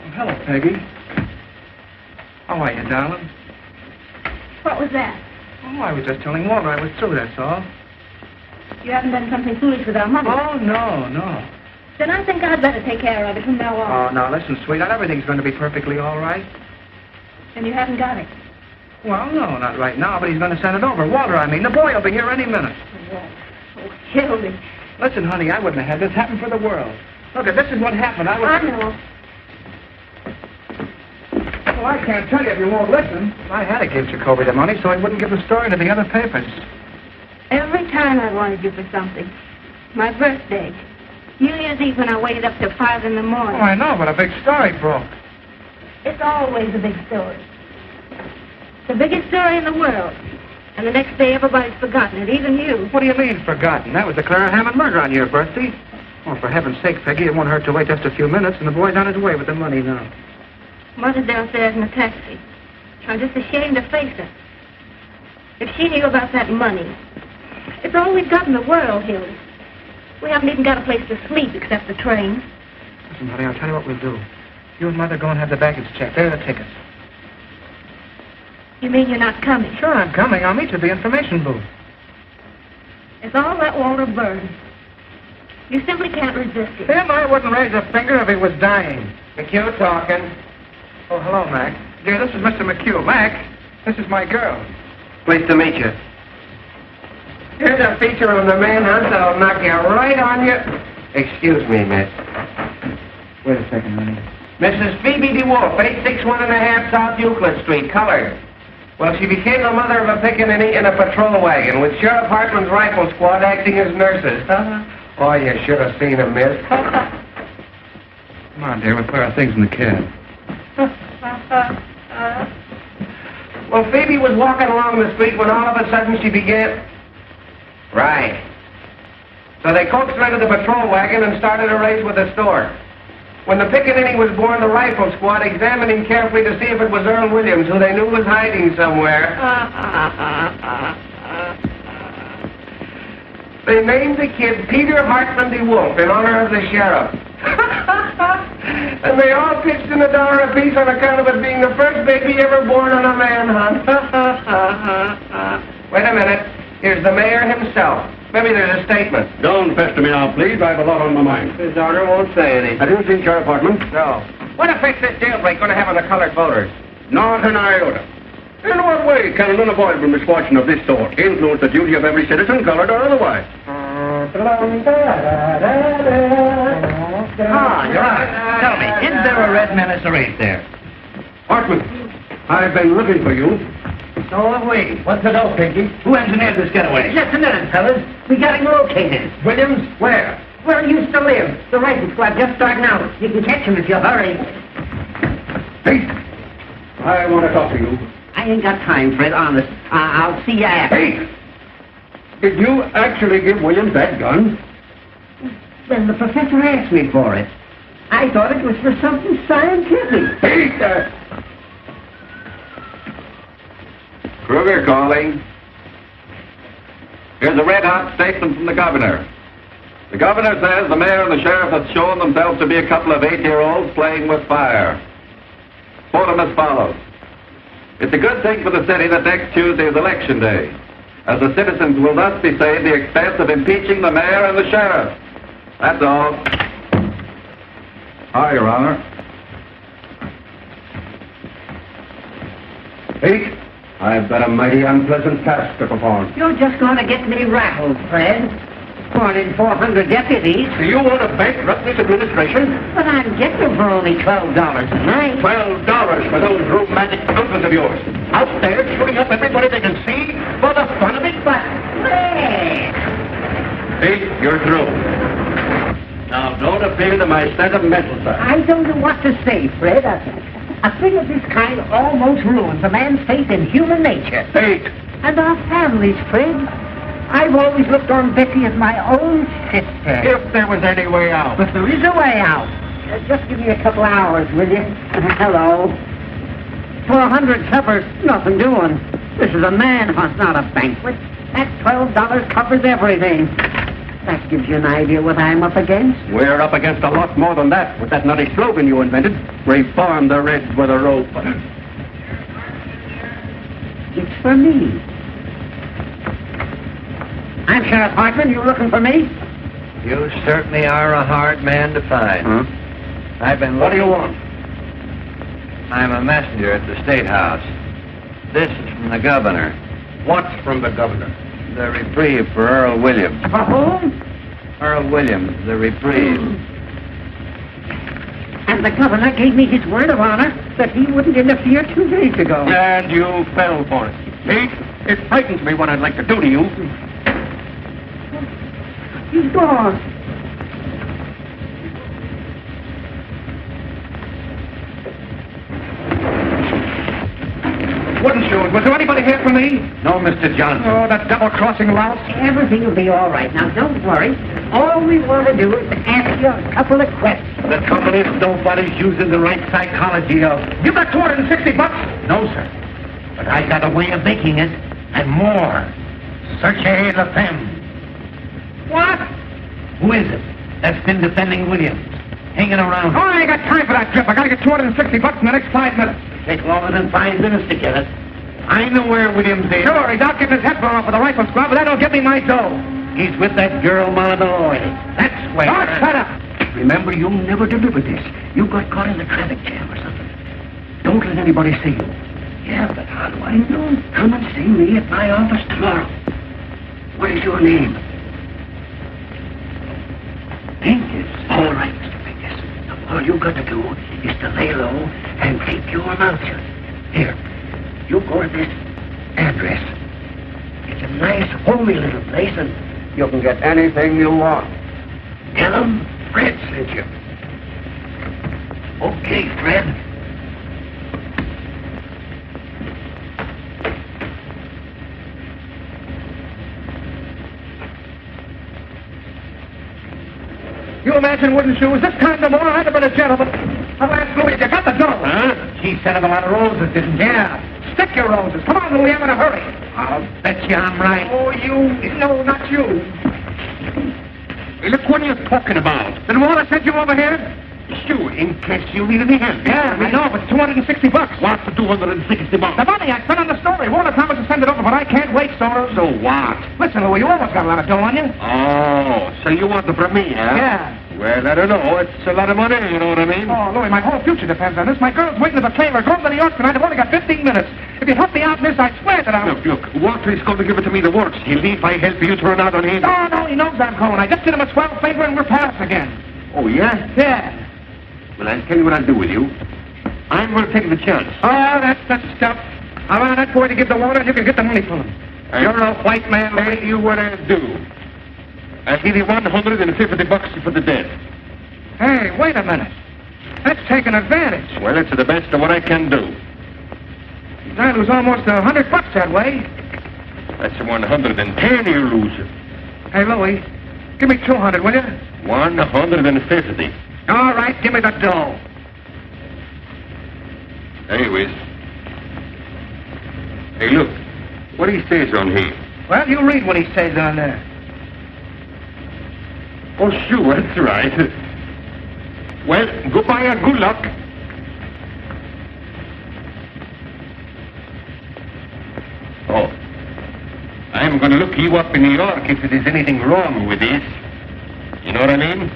Oh, hello, Peggy. How are you, darling? What was that? Oh, I was just telling Walter I was through, that's all. You haven't done something foolish with our money. Oh, no. Then I think I'd better take care of it from now on. Oh, now, listen, sweetheart, everything's going to be perfectly all right. And you haven't got it. Well, no, not right now, but he's going to send it over. Walter, I mean. The boy will be here any minute. Oh, Hildy. Listen, honey, I wouldn't have had this happen for the world. Look, this is what happened. I know. Well, I can't tell you if you won't listen. I had to give Jacoby the money so he wouldn't give the story to the other papers. Every time I wanted you for something. My birthday. New Year's Eve when I waited up till 5 in the morning. Oh, I know, but a big story broke. It's always a big story. The biggest story in the world. And the next day everybody's forgotten it, even you. What do you mean, forgotten? That was the Clara Hammond murder on your birthday. Oh, for heaven's sake, Peggy, it won't hurt to wait just a few minutes, and the boy's on his way with the money now. Mother's downstairs in a taxi. I'm just ashamed to face her. If she knew about that money. It's all we've got in the world, Hildy. We haven't even got a place to sleep except the train. Listen, honey, I'll tell you what we'll do. You and Mother go and have the baggage checked. There are the tickets. You mean you're not coming? Sure, I'm coming. I'll meet you at the information booth. It's all that Walter Burns. You simply can't resist it. Him, I wouldn't raise a finger if he was dying. McHugh talking. Oh, hello, Mac. Dear, this is Mr. McHugh. Mac, this is my girl. Pleased to meet you. Here's a feature on the manhunt that'll knock you right on your... Excuse me, miss. Wait a second, honey. Mrs. Phoebe DeWolf, 861½ South Euclid Street, colored. Well, she became the mother of a pickaninny in a patrol wagon with Sheriff Hartman's rifle squad acting as nurses. Oh, you should have seen them, miss. Come on, dear. We'll put our things in the cab. Well, Phoebe was walking along the street when all of a sudden she began... Right. So they coaxed her into the patrol wagon and started a race with the store. When the pickaninny was born, the rifle squad examined him carefully to see if it was Earl Williams, who they knew was hiding somewhere. They named the kid Peter Hartman DeWolf in honor of the sheriff. And they all pitched in $1 apiece on account of it being the first baby ever born on a manhunt. Wait a minute. Here's the mayor himself. Maybe there's a statement. Don't pester me now, please. I have a lot on my mind. His honor won't say anything. Have you seen Sheriff Hartman? No. What effect this jailbreak going to have on the colored voters? Not an iota. In what way can an unavoidable misfortune of this sort influence the duty of every citizen, colored or otherwise? You're right. Tell me, is there a red menace or ain't there? Hartman, I've been looking for you. So have we. What's the dope, Pinky? Who engineered this getaway? Just a minute, fellas. We got him located. Williams, where? Where he used to live. The rifle squad just starting out. You can catch him if you hurry. Hey, I want to talk to you. I ain't got time, Fred, honest. I'll see you after. Hey! Did you actually give Williams that gun? Well, the professor asked me for it. I thought it was for something scientific. Hey, Kruger calling. Here's a red-hot statement from the governor. The governor says the mayor and the sheriff have shown themselves to be a couple of 8-year-olds playing with fire. Quote them as follows. It's a good thing for the city that next Tuesday is election day, as the citizens will thus be saved the expense of impeaching the mayor and the sheriff. That's all. Aye, Your Honor. Hey, I've got a mighty unpleasant task to perform. You're just going to get me rattled, Fred. More than 400 deputies. Do you want to bankrupt this administration? But I'm getting them for only $12 a night. $12 for those rheumatic uncles of yours. Out there shooting up everybody they can see for the fun of it. But, See, you're through. Now, don't appeal to my sentimental side. I don't know what to say, Fred. A thing of this kind almost ruins a man's faith in human nature. Hey, And our families, Fred. I've always looked on Betty as my own sister. if there was any way out. But there is a way out. Just give me a couple hours, will you? Hello. For 100 suppers, nothing doing. This is a man hunt, not a banquet. That $12 covers everything. That gives you an idea what I'm up against. We're up against a lot more than that with that nutty slogan you invented. Reform the Reds with a rope. It's for me. I'm Sheriff Hartman. You looking for me? You certainly are a hard man to find. Huh? I've been What do looking... you want? I'm a messenger at the State House. This is from the governor. What's from the governor? The reprieve for Earl Williams. For whom? Earl Williams, the reprieve. And the governor gave me his word of honor that he wouldn't interfere 2 days ago. And you fell for it. See? It frightens me what I'd like to do to you. He's gone. Wouldn't you? Was there anybody here for me? No, Mr. Johnson. Oh, that double-crossing louse. Everything will be all right. Now, don't worry. All we want to do is ask you a couple of questions. The trouble is nobody's using the right psychology of... You got $260? No, sir. But I got a way of making it, and more. Searchez la femme. What? Who is it that's been defending Williams? Hanging around. Oh, I ain't got time for that trip. I gotta get $260 in the next 5 minutes. Take longer than 5 minutes to get it. I know where Williams is. Sure, he's out getting his head blown off with a rifle squad, but that don't get me my dough. He's with that girl, Mama Malloy. That's where... Oh, shut up. Remember, you'll never deliver this. You got caught in a traffic jam or something. Don't let anybody see you. Yeah, but how do I know? Come and see me at my office tomorrow. What is your name? Pincus. All right, Mr. Pincus. Now, all you got to do is to lay low and keep your mouth shut. Here, you go to this address. It's a nice, homey little place, and You can get anything you want. tell them Fred sent you. Okay, Fred. You imagine, wouldn't you? Is this time tomorrow? I'd have been a gentleman. I'll ask Louis, you got the dough? Huh? She sent him a lot of roses, didn't she? Yeah. Stick your roses. Come on, Louis, I'm in a hurry. I'll bet you I'm right. Oh, you... No, not you. Hey, look, what are you talking about? Did Walter send you over here? Sure, in case you need any help. Yeah, I know, but it's $260. What's the $260? The money I spent on the story. Walter promised to send it over, but I can't wait, so... So what? Listen, Louis, you almost got a lot of dough on you. Oh, so you want it from me, huh? Yeah. Well, I don't know. It's a lot of money, you know what I mean? Oh, Louis, my whole future depends on this. My girl's waiting at the trailer. Going to New York tonight. I've only got 15 minutes. If you help me out in this, I swear that I'll... Look, Walter is going to give it to me the works. He'll leave by help you turn out on him. No, he knows I'm going. I just did him a swell favor and we're pals again. Oh, yeah? Yeah. Well, I'll tell you what I'll do with you. I'm going to take the chance. Oh, that's the stuff. I'll run that boy to give the water and you can get the money from him. You're a white man, I'll Louis. tell you what I'll do. I'll give you $150 for the debt. Hey, wait a minute. That's taking advantage. Well, it's the best of what I can do. I'd lose almost $100 that way. That's 110 you lose. Hey, Louis, give me 200, will you? 150. All right, give me the dough. Anyways. Hey, look. What he says on here. Well, you read what he says on there. Oh, sure, that's right. Well, goodbye and good luck. Oh. I'm going to look you up in New York if there's anything wrong with this. You know what I mean?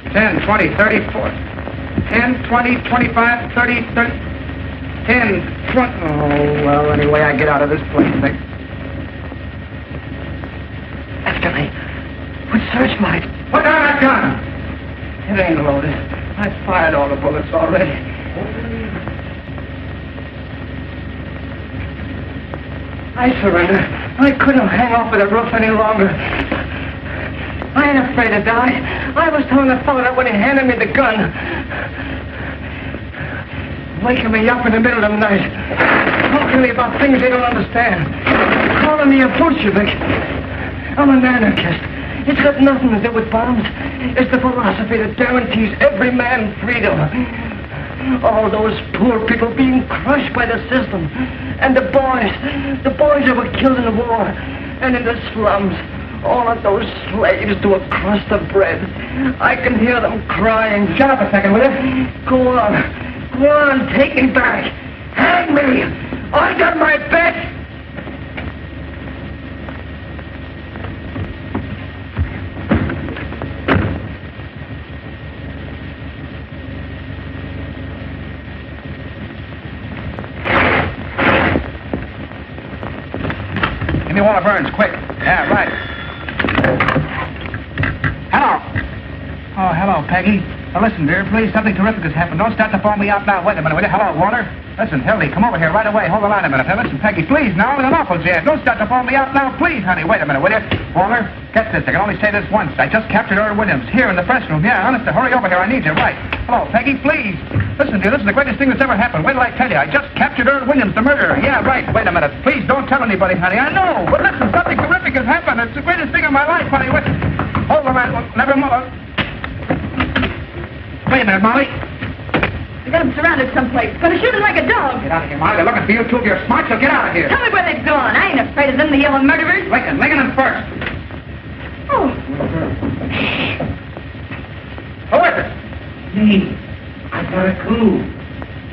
$10, $20, $30, $40. $10, $20, $25, $30, $30. $10, $20. Oh, well, anyway, I get out of this place. After me. With searchlight. Put down that gun. It ain't loaded. I fired all the bullets already. I surrender. I couldn't hang off of the roof any longer. I ain't afraid to die. I was telling the fellow that when he handed me the gun. Waking me up in the middle of the night. Talking to me about things they don't understand. Calling me a Bolshevik. I'm an anarchist. It's got nothing to do with bombs. It's the philosophy that guarantees every man freedom. All those poor people being crushed by the system. And the boys that were killed in the war. And in the slums. All of those slaves to a crust of bread. I can hear them crying. Shut up a second, will you? Go on. Go on, take me back. Hang me. Under my bed. Give me Walter Burns, quick. Yeah, right. Hello. Oh, hello, Peggy. Now, listen, dear, please, something terrific has happened. Don't start to phone me out now. Wait a minute, will you? Hello, Walter. Listen, Hildy, come over here right away. Hold the line a minute. Now, listen, Peggy, please, now, I'm in an awful jam. Don't start to phone me out now, please, honey. Wait a minute, will you? Walter, get this. I can only say this once. I just captured Earl Williams here in the press room. Yeah, honest, hurry over here. I need you, right. Hello, Peggy, please. Listen, dear, this is the greatest thing that's ever happened. Wait till I tell you. I just captured Earl Williams, the murderer. Yeah, right. Wait a minute. Please don't tell anybody, honey. I know. But listen, something terrific has happened. It's the greatest thing of my life, honey. Wait. Hold the line. Never mind. Wait a minute, Molly. We got him surrounded someplace. Gonna shoot him like a dog. Get out of here, Molly. They're looking for you, too. If you're smart, so get out of here. Tell me where they've gone. I ain't afraid of them, the yellow murderers. Lincoln first. Oh. Who is it? Me. I got a clue.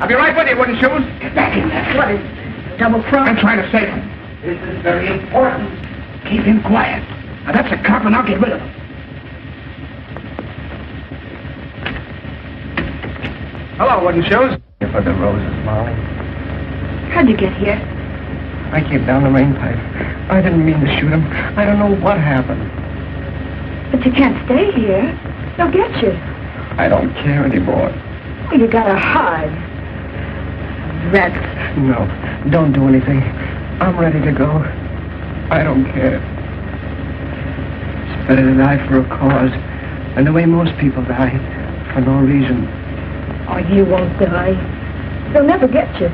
I'll be right with you, wooden shoes. Get back in there. What is it? Double cross? I'm trying to save him. This is very important. Keep him quiet. Now, that's a cop, and I'll get rid of him. Hello, wooden shoes. Here for the roses, Molly. How'd you get here? I came down the main pipe. I didn't mean to shoot him. I don't know what happened. But you can't stay here. They'll get you. I don't care anymore. Well, you gotta hide. Rats. No, don't do anything. I'm ready to go. I don't care. It's better to die for a cause than the way most people die, for no reason. Oh, you won't die. They'll never get you.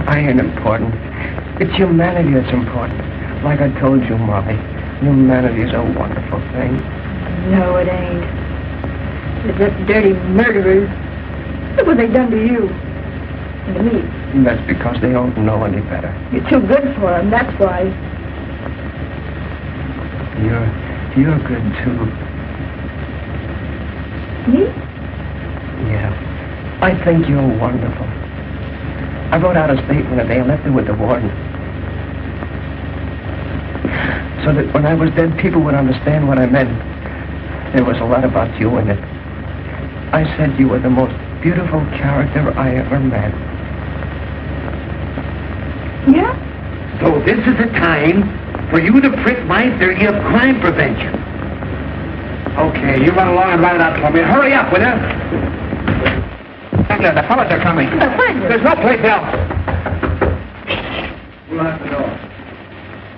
I ain't important. It's humanity that's important. Like I told you, Molly, humanity is a wonderful thing. No, it ain't. They're just dirty murderers. Look what they've done to you. And to me. That's because they don't know any better. You're too good for them, that's why. You're good, too. Me? Yeah. I think you're wonderful. I wrote out a statement today and left it with the warden. So that when I was dead, people would understand what I meant. There was a lot about you in it. I said you were the most beautiful character I ever met. Yeah? So this is the time for you to prick my theory of crime prevention. Okay, you run along and write it out for me. Hurry up, will you? Back there, the fellas are coming. There's no place else. We'll have to go.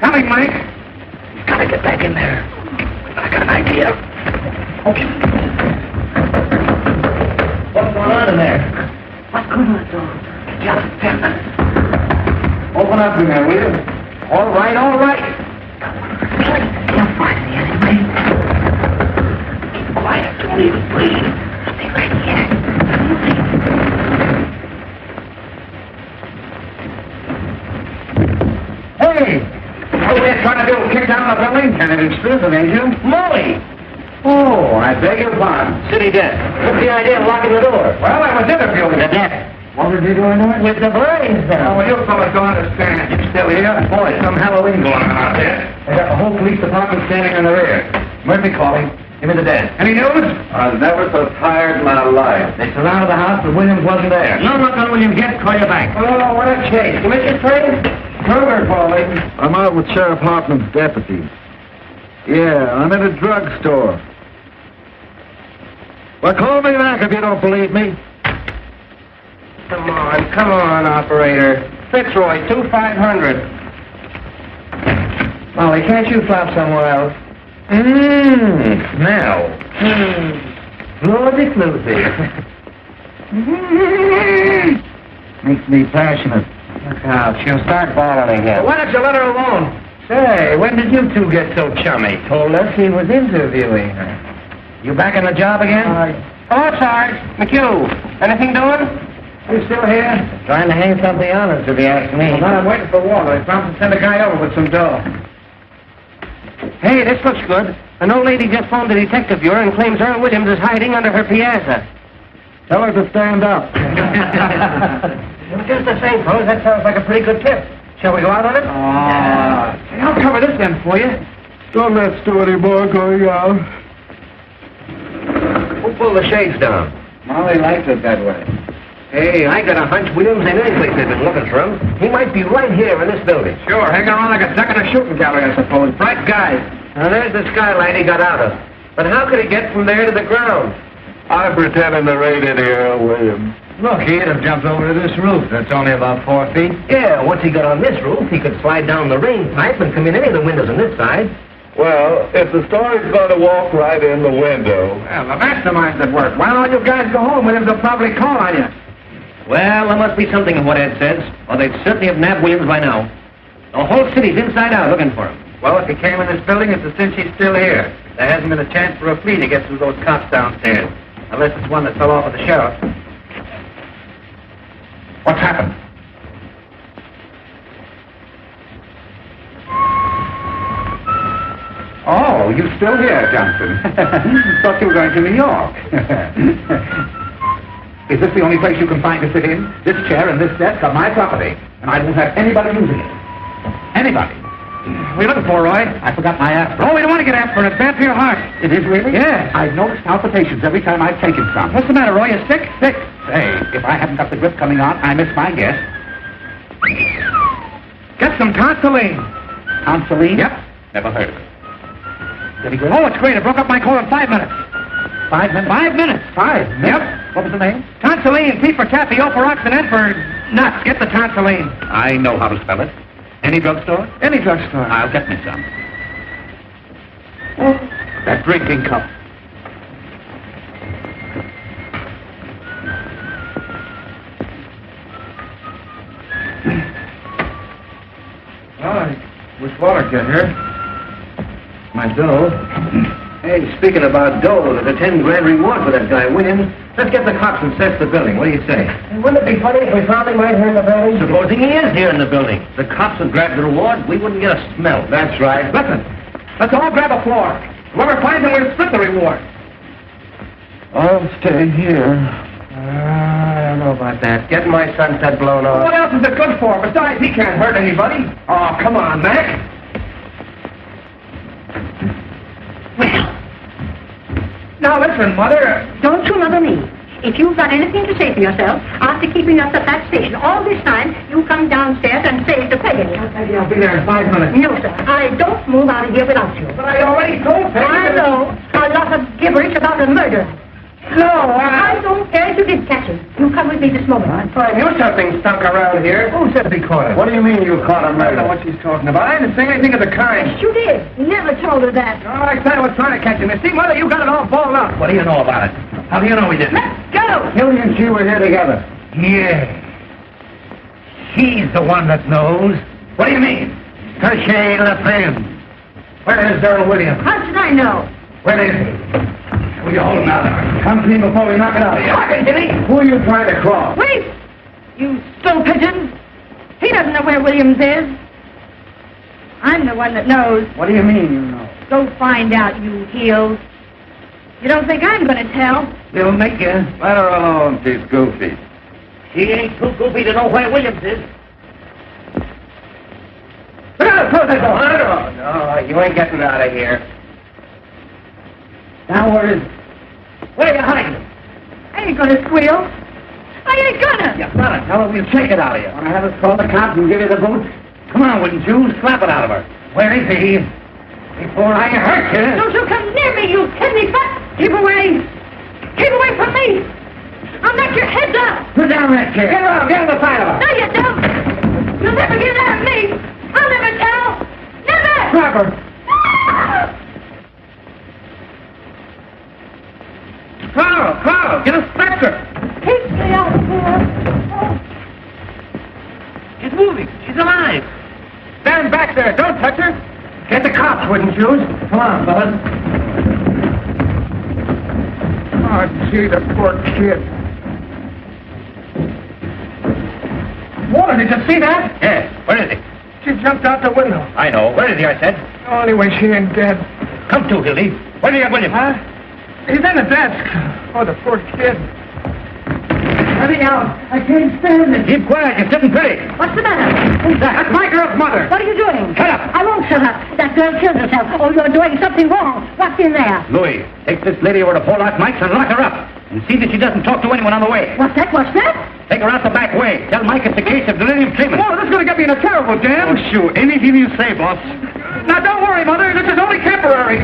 Coming, Mike. You've got to get back in there. I got an idea. Okay. What's going on in there? What's going on, Tom? Just 10 minutes. Open up in there, will you? All right, all right. You'll find me anyway. Keep quiet. Don't even breathe. Stay right here. Hey! What are you trying to do? Kick down the building? Kind of intrusive, ain't you? Molly! Oh, I beg your pardon. City desk. What's the idea of locking the door? Well, I was interviewing The you. desk. What was he doing there? With the brains Oh, down. well, you fellas don't understand. You still here? Boy, some Halloween going on out there. They got the whole police department standing in the rear. Murphy calling. Give me the desk. Any news? I was never so tired in my life. They surrounded the house, but Williams wasn't there. No luck on Williams yet. Call you back. Oh, what a chase. Commissioner Trade? Kruger calling. I'm out with Sheriff Hartman's deputy. Yeah, I'm in a drugstore. Well, call me back if you don't believe me. Come on, operator. Fitzroy, 2500. Molly, can't you flop somewhere else? Smell. Flozy floozy. Makes me passionate. Look out, she'll start bawling again. Why don't you let her alone? Say, when did you two get so chummy? Told us he was interviewing her. You back on the job again? Oh, Sarge. McHugh. Anything doing? You still here? Trying to hang something on us, if you ask me. Well, I'm waiting for water. I promised to send a guy over with some dough. Hey, this looks good. An old lady just phoned the detective bureau and claims Earl Williams is hiding under her piazza. Tell her to stand up. Well, just the same, fellas, that sounds like a pretty good tip. Shall we go out on it? I'll cover this end for you. Don't let Stuarty boy going out. Who pulled the shades down? Molly likes it that way. Hey, I got a hunch Williams ain't any place they've been looking for him. He might be right here in this building. Sure, hanging around like a duck in a shooting gallery, I suppose. Bright guy. Now, there's the skylight he got out of. But how could he get from there to the ground? I'm pretending to raid Earl Williams. Look, he'd have jumped over to this roof. That's only about 4 feet. Yeah, once he got on this roof, he could slide down the rain pipe and come in any of the windows on this side. Well, if the story's going to walk right in the window. Well, the mastermind's at work. Why don't all you guys go home with him? They'll probably call on you. Well, there must be something in what Ed says, or they'd certainly have nabbed Williams by now. The whole city's inside out looking for him. Well, if he came in this building, it's a cinch he's still here. There hasn't been a chance for a flea to get through those cops downstairs. Unless it's one that fell off with the sheriff. What's happened? Oh, you still here, Johnson? Thought you were going to New York. Is this the only place you can find to sit in? This chair and this desk are my property, and I won't have anybody using it. Anybody. What are you looking for, Roy? I forgot my aspirin. Oh, we don't want to get aspirin. It's bad for your heart. It is really? Yeah. I've noticed palpitations every time I've taken some. What's the matter, Roy? You sick? Sick. Say, if I haven't got the grip coming on, I miss my guess. Get some tonsilline. Tonsilline? Yep. Never heard of it. Very good. Oh, it's great. It broke up my cold in 5 minutes. 5 minutes? 5 minutes. 5 minutes? Yep. What was the name? Tonsilline. T for taffy, O for ox, and N for nuts. Get the tonsilline. I know how to spell it. Any drugstore? Any drugstore. I'll get me some. Oh, that drinking cup. Oh, I wish Waller get here. My dough. Hey, speaking about dough, there's a 10 grand reward for that guy, Williams. Let's get the cops and search the building. What do you say? Wouldn't it be funny if we found him right here in the building? Supposing he is here in the building. The cops would grab the reward, we wouldn't get a smell. That's right. Listen, let's all grab a floor. Whoever finds him, we'll split the reward. I'll stay here. I don't know about that. Getting my sunset blown off. What else is it good for? Besides, he can't hurt anybody. Oh, come on, Mac. Well, Now listen, Mother. don't you mother me. If you've got anything to say for yourself, after keeping us at that station all this time, you come downstairs and say it to Peggy. Maybe I'll be there in 5 minutes. No, sir. I don't move out of here without you. But I already told Peggy. I know a lot of gibberish about a murder. No, I don't care if you did catch him. You come with me this moment. I knew something stunk around here. Who said he caught him? What do you mean you caught him, I don't know murder? what she's talking about. I didn't say anything of the kind. Yes, you did. Never told her that. Oh, I said I was trying to catch him. You see, Mother, you got it all balled up. What do you know about it? How do you know we didn't? Let's go. Hildy and she were here together. Yeah. She's the one that knows. What do you mean? Her shade left him. Where is Earl Williams? How should I know? Where is he? Will you hold him out? Come clean before we knock it out of you. Who are you trying to cross? Wait! You stool pigeon! He doesn't know where Williams is. I'm the one that knows. What do you mean you know? Go find out, you heel. You don't think I'm going to tell? They'll make you. Let her alone, she's goofy. She ain't too goofy to know where Williams is. Close that door. No, you ain't getting out of here. Now where is he? Where are you hiding? I ain't going to squeal. I ain't gonna. You gotta tell her we'll take it out of you. Want to have us call the cops and give you the boot? Come on, wouldn't you? Slap it out of her. Where is he? Before I hurt you. Don't you come near me, you kidney butt! Keep away! Keep away from me! I'll knock your heads off! Put down that chair. Get around. Get on the side of her. No, you don't! never get at me. I'll never tell. Never. Grab her. Carl, get a stretcher. Take me out of here. She's moving. She's alive. Stand back there. Don't touch her. Get the cops, wooden shoes. Come on, fellas. Oh, gee, the poor kid. Walter, did you see that? Yes. Where is he? She jumped out the window. I know. Where is he, I said? Oh, anyway, she ain't dead. Come to, Hildy. Where do you get William? Huh? He's in the desk. Oh, the poor kid. Hurry now. I can't stand it. Keep quiet. You're sitting pretty. What's the matter? Who's that? That's my girl's mother. What are you doing? Shut up. I won't shut up. That girl killed herself. Oh, you're doing something wrong. What's in there? Louis, take this lady over to Pole Art Mike's and lock her up. And see that she doesn't talk to anyone on the way. What's that? What's that? Take her out the back way. Tell Mike it's a case of delirium treatment. Oh, this is going to get me in a terrible jam. Oh, sure. Anything you say, boss. Now, don't worry, Mother. This is only temporary.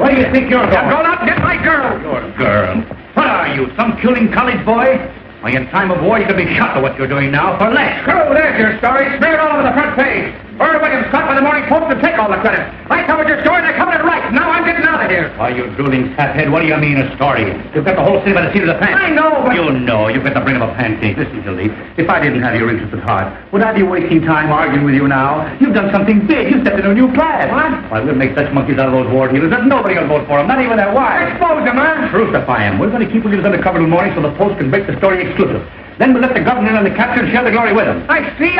Where do you think you're going? Go out and get my girl. Your girl. What are you, some killing college boy? Why, in time of war, you could be shot for what you're doing now, for less. Oh, there's your story. Smeared all over the front page. Earl Williams caught by the Morning Post to take all the credit. I covered your story and I covered it right. Now I'm getting out of here. Why, you drooling saphead, what do you mean a story? You've got the whole city by the seat of the pants. I know, but... You know, you've got the bring of a pancake. Listen, Hildy, if I didn't have your interest at heart, would I be wasting time arguing with you now? You've done something big. You stepped into a new class. What? Why, we'll make such monkeys out of those ward healers that nobody will vote for them, not even their wives. Expose him, huh? Crucify him. We're going to keep Williams undercover till morning so the Post can break the story exclusive. Then we'll let the governor and the captain share the glory with him. I see.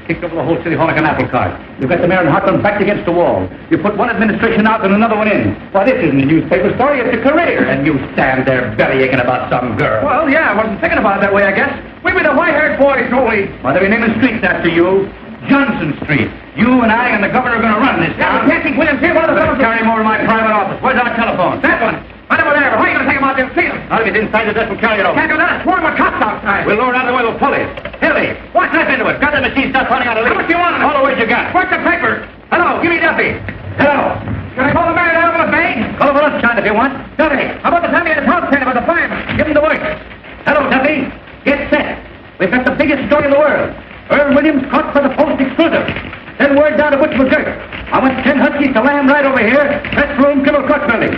Kicked over the whole city hall like an apple cart. You've got the mayor and Hartland backed against the wall. You put one administration out and another one in. Why, this isn't a newspaper story, it's a career. And you stand there belly aching about some girl. Well, yeah, I wasn't thinking about it that way, I guess. We be the white-haired boys, Holy. Why, they'll be naming streets after you. Johnson Street. You and I and the governor are going to run this Yeah, town. but can't keep Williams here. One of the fellows... Carry him over to my private office. Where's our telephone? That one. Right over there. But how are you going to take him out there and see him? Not if he's inside the desk and carry it over. Can't do that. Swarm with cops outside. We'll lower it out of the way with pulleys. Hilly, watch that into it. Got the machine stuff running out of How much do you want? All the words you got. Where's the paper? Hello, give me Duffy. Hello. Can I call the mayor down with a bag? Call over lunchtime if you want. Duffy, How about the time he had a house painted by the fire? give him the work. Hello, Duffy. Get set. We've got the biggest story in the world. Earl Williams caught for the Post exclusive. Send word down to Butch McGurk. I want 10 huskies to land right over here. Press room, Kibble Court building.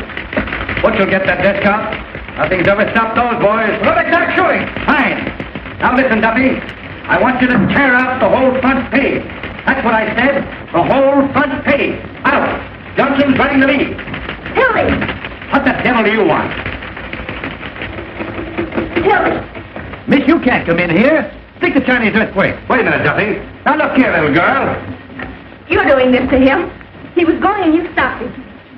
Butch will get that desk out. Nothing's ever stopped those boys. What exact shooting? Fine. Now listen, Duffy. I want you to tear out the whole front page. That's what I said. The whole front page. Out. Johnson's running the lead. Hilly! What the devil do you want? Hilly! Miss, you can't come in here. Stick the Chinese earthquake. Wait a minute, Duffy. Now look here, little girl. You're doing this to him. He was going and you stopped him.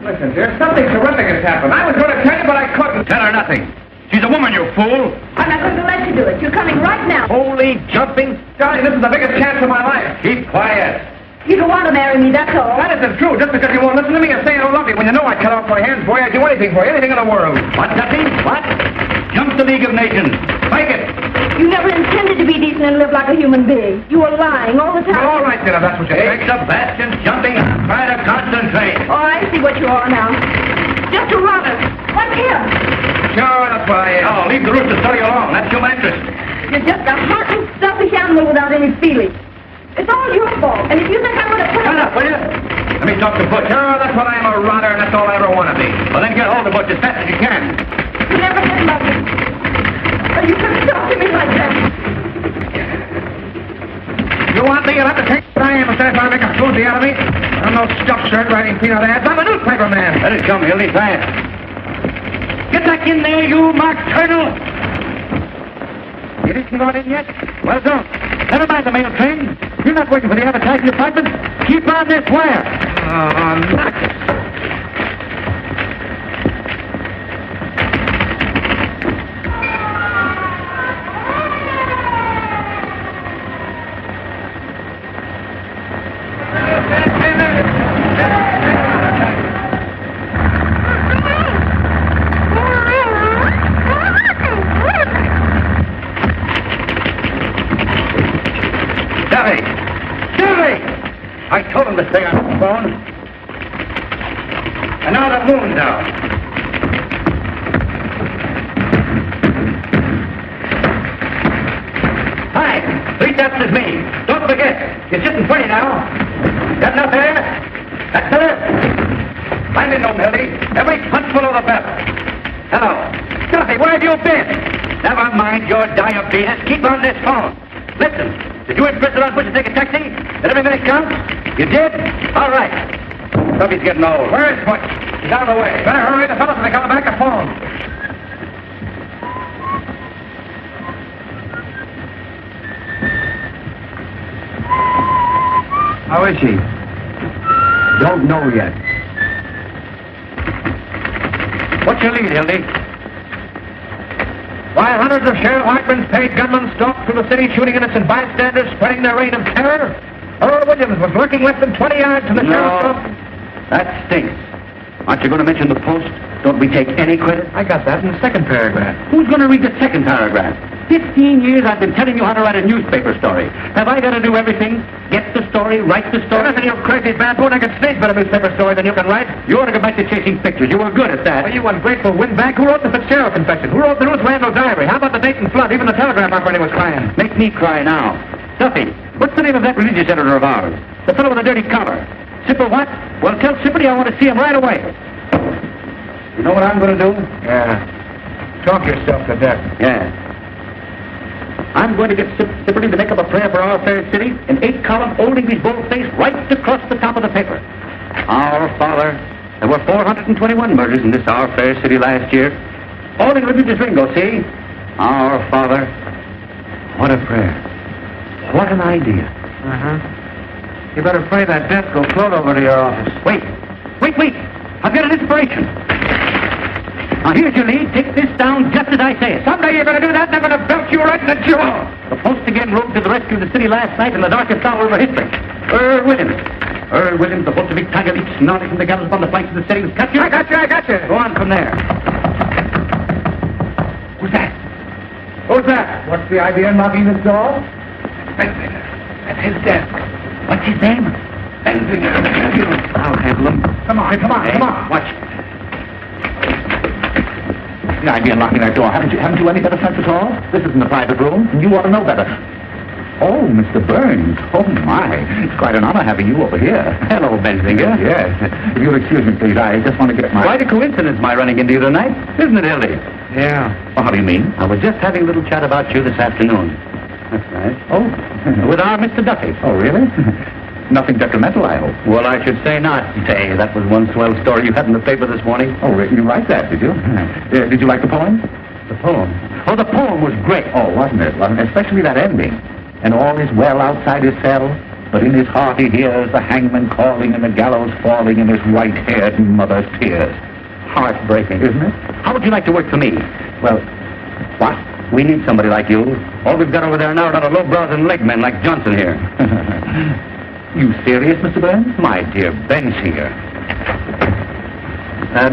Listen, dear, something terrific has happened. I was going to tell you, but I couldn't. Tell her nothing. She's a woman, you fool. I'm not going to let you do it. You're coming right now. Holy jumping. Johnny, this is the biggest chance of my life. Keep quiet. You don't want to marry me, that's all. That isn't true. Just because you won't listen to me and say I don't love you when you know I'd cut off my hands for you, I'd do anything for you, anything in the world. What, Duffy? What? Jump the League of Nations. Fight it. You never intended to be decent and live like a human being. You were lying all the time. All right, then, if that's what you Take think. Sebastian jumping. Try to concentrate. Oh, I see what you are now. Just a runner. What's him? Sure, that's what I am. Oh, leave the rooster study alone. That's human interest. You're just a heartless, selfish animal without any feeling. It's all your fault. And if you think I'm going to put Shut up, will you? Let me talk to Butch. Sure, that's what I am, a runner, and that's all I ever want to be. Well, then get hold of Butch as fast as you can. You never did love me. Or you could have talked to me like that. You want me? You'll have to take what I am instead of trying to make a floozy out of me. I'm no stuff shirt writing peanut ads. I'm a newspaper man. Let it come, Hildy, fast. Get back in there, you Mark Turtle. You didn't go in yet? Well, don't. Never mind the mail train. You're not waiting for the advertising department. Keep on this wire. Oh, nuts. Duffy! Duffy! I told him to stay on the phone. And now the moon's out. Hi! 3 steps is me. Don't forget, you're sitting pretty now. Got enough there? That's it. Find it, don't Hildy. Every punch below the belt. Hello. Duffy, where have you been? Never mind your diabetes. Keep on this phone. Listen, did you insist on pushing to take a taxi? Did every minute count? You did? All right. Duffy's getting old. Where is Butch? He's out of the way. Better hurry. The fellows are coming back to phone. How is she? Don't know yet. What's your lead, Hildy? Why, hundreds of Sheriff Hartman's paid gunmen stalked through the city shooting innocent bystanders, spreading their reign of terror. Earl Williams was lurking less than 20 yards from the sheriff's office. That stinks. Aren't you going to mention the Post? Don't we take any credit? I got that in the second paragraph. Who's going to read the second paragraph? 15 years I've been telling you how to write a newspaper story. Have I got to do everything? Get the story, write the story? Listen, you crazy bamboon, I can stage better newspaper story than you can write. You ought to go back to chasing pictures. You were good at that. Well, you ungrateful windbag. Who wrote the Fitzgerald confession? Who wrote the Ruth Randall diary? How about the Dayton flood? Even the telegram operator was crying. Make me cry now. Duffy, what's the name of that religious editor of ours? The fellow with the dirty collar. Sipper what? Well, tell Sipperty I want to see him right away. You know what I'm going to do? Yeah. Talk yourself to death. Yeah. I'm going to get Sipperty to make up a prayer for our fair city in 8-column old English boldface right across the top of the paper. Our Father, there were 421 murders in this our fair city last year. All in religious lingo, see? Our Father. What a prayer. What an idea. Uh-huh. You better pray that death will float over to your office. Wait. I've got an inspiration. Now, here's your lead. Take this down just as I say it. Someday you're going to do that, and they're going to belt you right in the jaw. The Post again rode to the rescue of the city last night in the darkest hour of our history. Earl Williams, the Bolshevik tiger leaped snarling from the gallows upon the flanks of the city. Cut you. I got you. Go on from there. Who's that? Who's that? What's the idea in knocking this door? Benzinger. At his desk. What's his name? Benzinger. I'll handle him. Come on. Watch. The idea of locking that door. Haven't you any better sense at all? This isn't a private room, and you ought to know better. Oh, Mr. Burns. Oh, my. It's quite an honor having you over here. Hello, Benzinger. Yes. If you'll excuse me, please, I just want to get my... Quite a coincidence, my running into you tonight. Isn't it, Hildy? Yeah. Well, how do you mean? I was just having a little chat about you this afternoon. That's nice. Oh, with our Mr. Duffy. Oh, really? Nothing detrimental, I hope. Well, I should say not. Say, that was one swell story you had in the paper this morning. Oh, you write that, did you? Did you like the poem? The poem? Oh, the poem was great. Oh, wasn't it? Especially that ending. And all is well outside his cell, but in his heart he hears the hangman calling and the gallows falling in his white-haired mother's tears. Heartbreaking, isn't it? How would you like to work for me? Well, what? We need somebody like you. All we've got over there now are not a lowbrows and leg men like Johnson here. You serious, Mr. Burns? My dear Bensinger.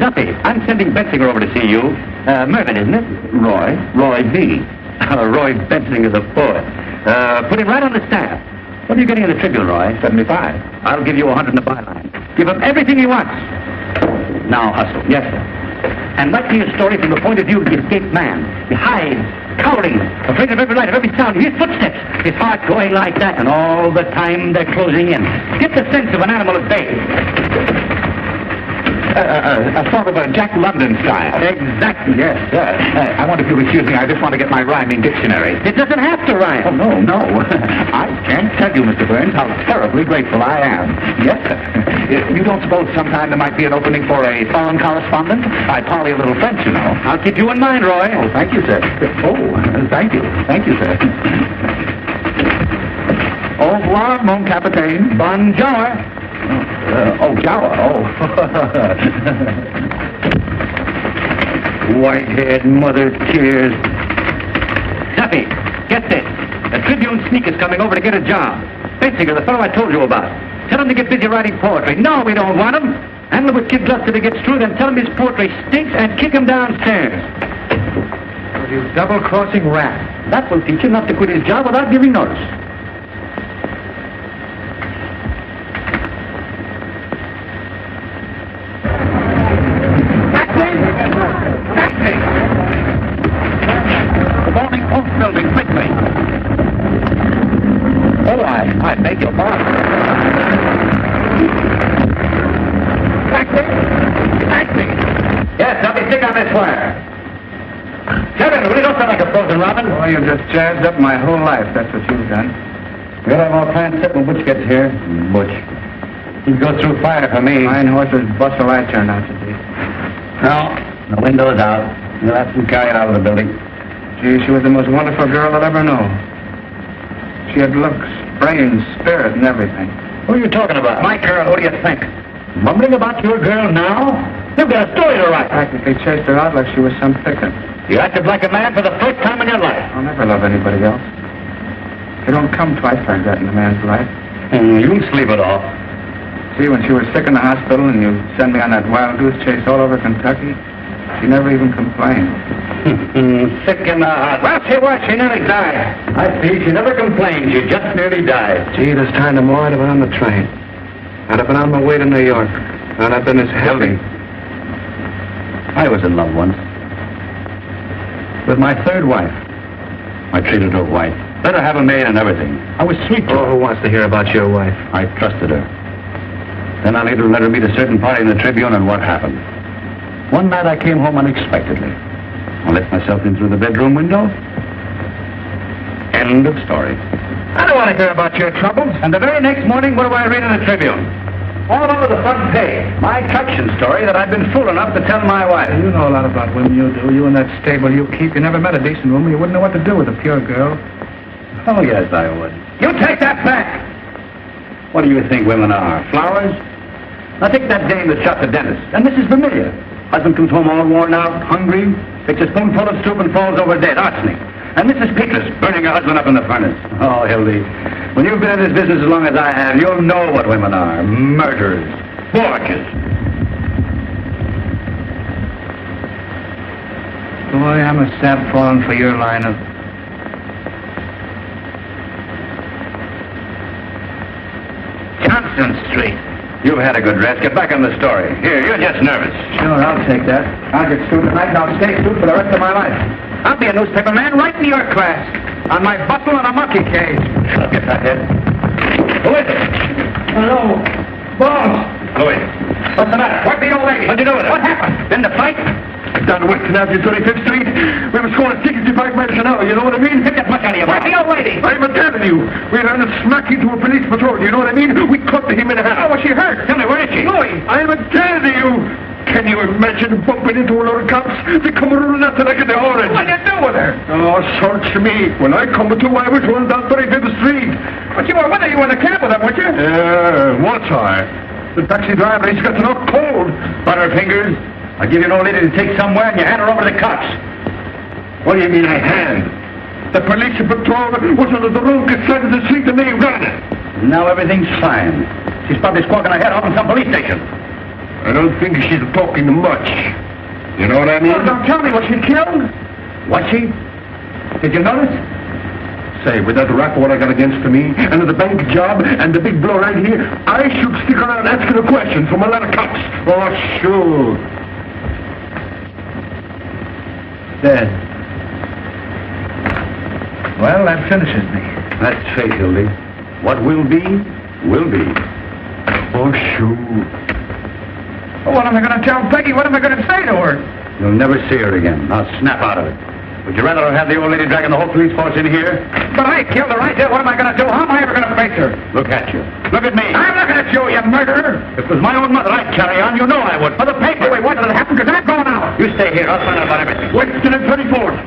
Duffy, I'm sending Bensinger over to see you. Mervyn, isn't it? Roy V. Roy Bensinger, the poet. Put him right on the staff. What are you getting in the Tribune, Roy? 75. I'll give you 100 in the byline. Give him everything he wants. Now, hustle. Yes, sir. And write me a story from the point of view of the escaped man. He hides, cowering, afraid of every light, of every sound. He hears footsteps. His heart going like that, and all the time they're closing in. Get the sense of an animal at bay. A sort of a Jack London style. Exactly, yes. I wonder if you'll excuse me. I just want to get my rhyming dictionary. It doesn't have to rhyme. Oh, no. I can't tell you, Mr. Burns, how terribly grateful I am. Yes, sir. You don't suppose sometime there might be an opening for a foreign correspondent? I parley a little French, you know. I'll keep you in mind, Roy. Oh, thank you, sir. Oh, thank you. Thank you, sir. Au revoir, mon capitaine. Bonjour. Jawa. White-haired mother tears. Duffy, get this. A Tribune sneak is coming over to get a job. Bensinger, the fellow I told you about. Tell him to get busy writing poetry. No, we don't want him. Handle him with kid gloves till he gets through, then tell him his poetry stinks and kick him downstairs. Oh, you double-crossing rat. That will teach him not to quit his job without giving notice. The Morning Post building, quickly. Robin? Oh, you've just jazzed up my whole life. That's what you've done. We'll have all kinds of when Butch gets here. Butch. He'd go through fire for me. Fine horse's bustle I turned out to be. No, the window's out. You'll have to carry it out of the building. Gee, she was the most wonderful girl I'll ever know. She had looks, brains, spirit, and everything. Who are you talking about? My girl, who do you think? Mumbling about your girl now? You've got a story to write. Practically chased her out like she was some thicket. You acted like a man for the first time in your life. I'll never love anybody else. It don't come twice like that in a man's life. You'll sleep it off. See, when she was sick in the hospital and you sent me on that wild goose chase all over Kentucky, she never even complained. Sick in the heart. Well, she was. She nearly died. I see. She never complained. She just nearly died. Gee, this time tomorrow I'd have been on the train. I'd have been on my way to New York. I'd have been as healthy. I was in love once. With my third wife. I treated her white. Let her have a maid and everything. I was sweet to her. Oh, who wants to hear about your wife? I trusted her. Then I later let her meet a certain party in the Tribune, and what happened? One night I came home unexpectedly. I let myself in through the bedroom window. End of story. I don't want to hear about your troubles. And the very next morning, what do I read in the Tribune? All over the front page. My traction story that I've been fool enough to tell my wife. You know a lot about women, you do. You in that stable you keep. You never met a decent woman. You wouldn't know what to do with a pure girl. Oh, yes, I would. You take that back. What do you think women are? Flowers? Now take that dame that shot the dentist. And Mrs. Vermillion. Husband comes home all worn out, hungry, takes a spoonful of soup and falls over dead. Arsenic. And Mrs. Peters burning her husband up in the furnace. Oh, Hildy, when you've been in this business as long as I have, you'll know what women are. Murderers. Forgers. Boy, I'm a sap falling for your line of... Johnson Street. You've had a good rest. Get back on the story. Here, you're just nervous. Sure, I'll take that. I'll get sued tonight and I'll stay sued for the rest of my life. I'll be a newspaper man right in your class. On my bustle and a monkey cage. Shut up, get that head. Who is it? Hello. Boss. Louis. What's the matter? Where's the old lady? What'd you do with her? What happened? In the fight? Down Western Avenue, 25th Street. We were scoring 65 miles an hour, you know what I mean? Get that much out of your mouth. Where's the old lady? I'm telling you, we ran smack into a police patrol, you know what I mean? We cut him in half. Oh, was she hurt? Tell me, where is she? Louis, I'm telling you. Can you imagine bumping into a lot of cops? They come running after like in the orange. What did you do with her? Oh, search me. When I come to, I was running down 35th Street. But you were with her. You were in the cab with her, weren't you? Was I? The taxi driver, he's got enough cold. Butterfingers. I give you an old lady to take somewhere and you hand her over to the cops. What do you mean I hand? The police patrol was on the wrong side of the street and they ran it. Now everything's fine. She's probably squawking her head off in some police station. I don't think she's talking much. You know what I mean? Oh, don't tell me, was she killed? Was she? Did you notice? Say, with that rap what I got against me, and the bank job, and the big blow right here, I should stick around asking a question from a lot of cops. Oh, sure. Dead. Well, that finishes me. That's fate, Hildy. What will be, will be. Oh, sure. Oh, what am I going to tell Peggy? What am I going to say to her? You'll never see her again. Now snap out of it. Would you rather have the old lady dragging the whole police force in here? But I killed her. I did. What am I going to do? How am I ever going to face her? Look at you. Look at me. I'm looking at you, you murderer. If it was my own mother I'd carry on, you know I would. For the paper. Wait, what did it happen? Because I'm going out. You stay here. I'll find out about everything. Western and 34th.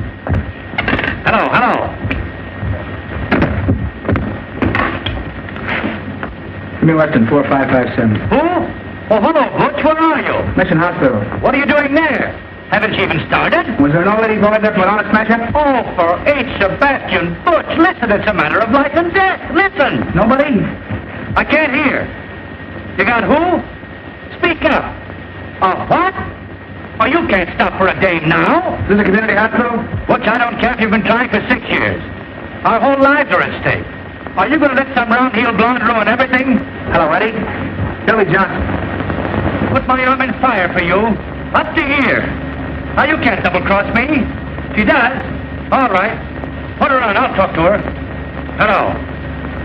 Hello, hello. Give me Weston, 4557. Who? Oh, hello, Butch. Where are you? Mission Hospital. What are you doing there? Haven't you even started? Was there an old lady going there from an honest smasher? Oh, for H. Sebastian Butch, listen, it's a matter of life and death. Listen. Nobody? I can't hear. You got who? Speak up. What? Oh, you can't stop for a dame now. Is this a community hospital? Butch, I don't care if you've been trying for 6 years. Our whole lives are at stake. Are you going to let some round-heeled blonde ruin everything? Hello, Eddie. Billy Johnson. Put my arm in fire for you. Up to here. Now, you can't double-cross me. She does. All right. Put her on. I'll talk to her. Hello.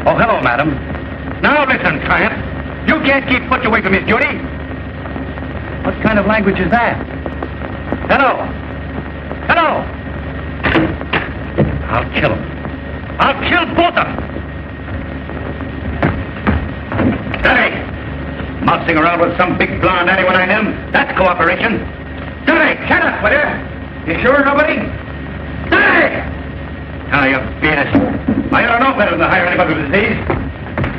Oh, hello, madam. Now, listen, tramp. You can't keep Butch away from his duty. What kind of language is that? Hello. Hello. I'll kill him. I'll kill both of them. Steady! Mousing around with some big blonde anyone I him. That's cooperation. Steady! Shut up, will you? You sure nobody? Steady! Now you beat us. I don't know better than to hire anybody with disease.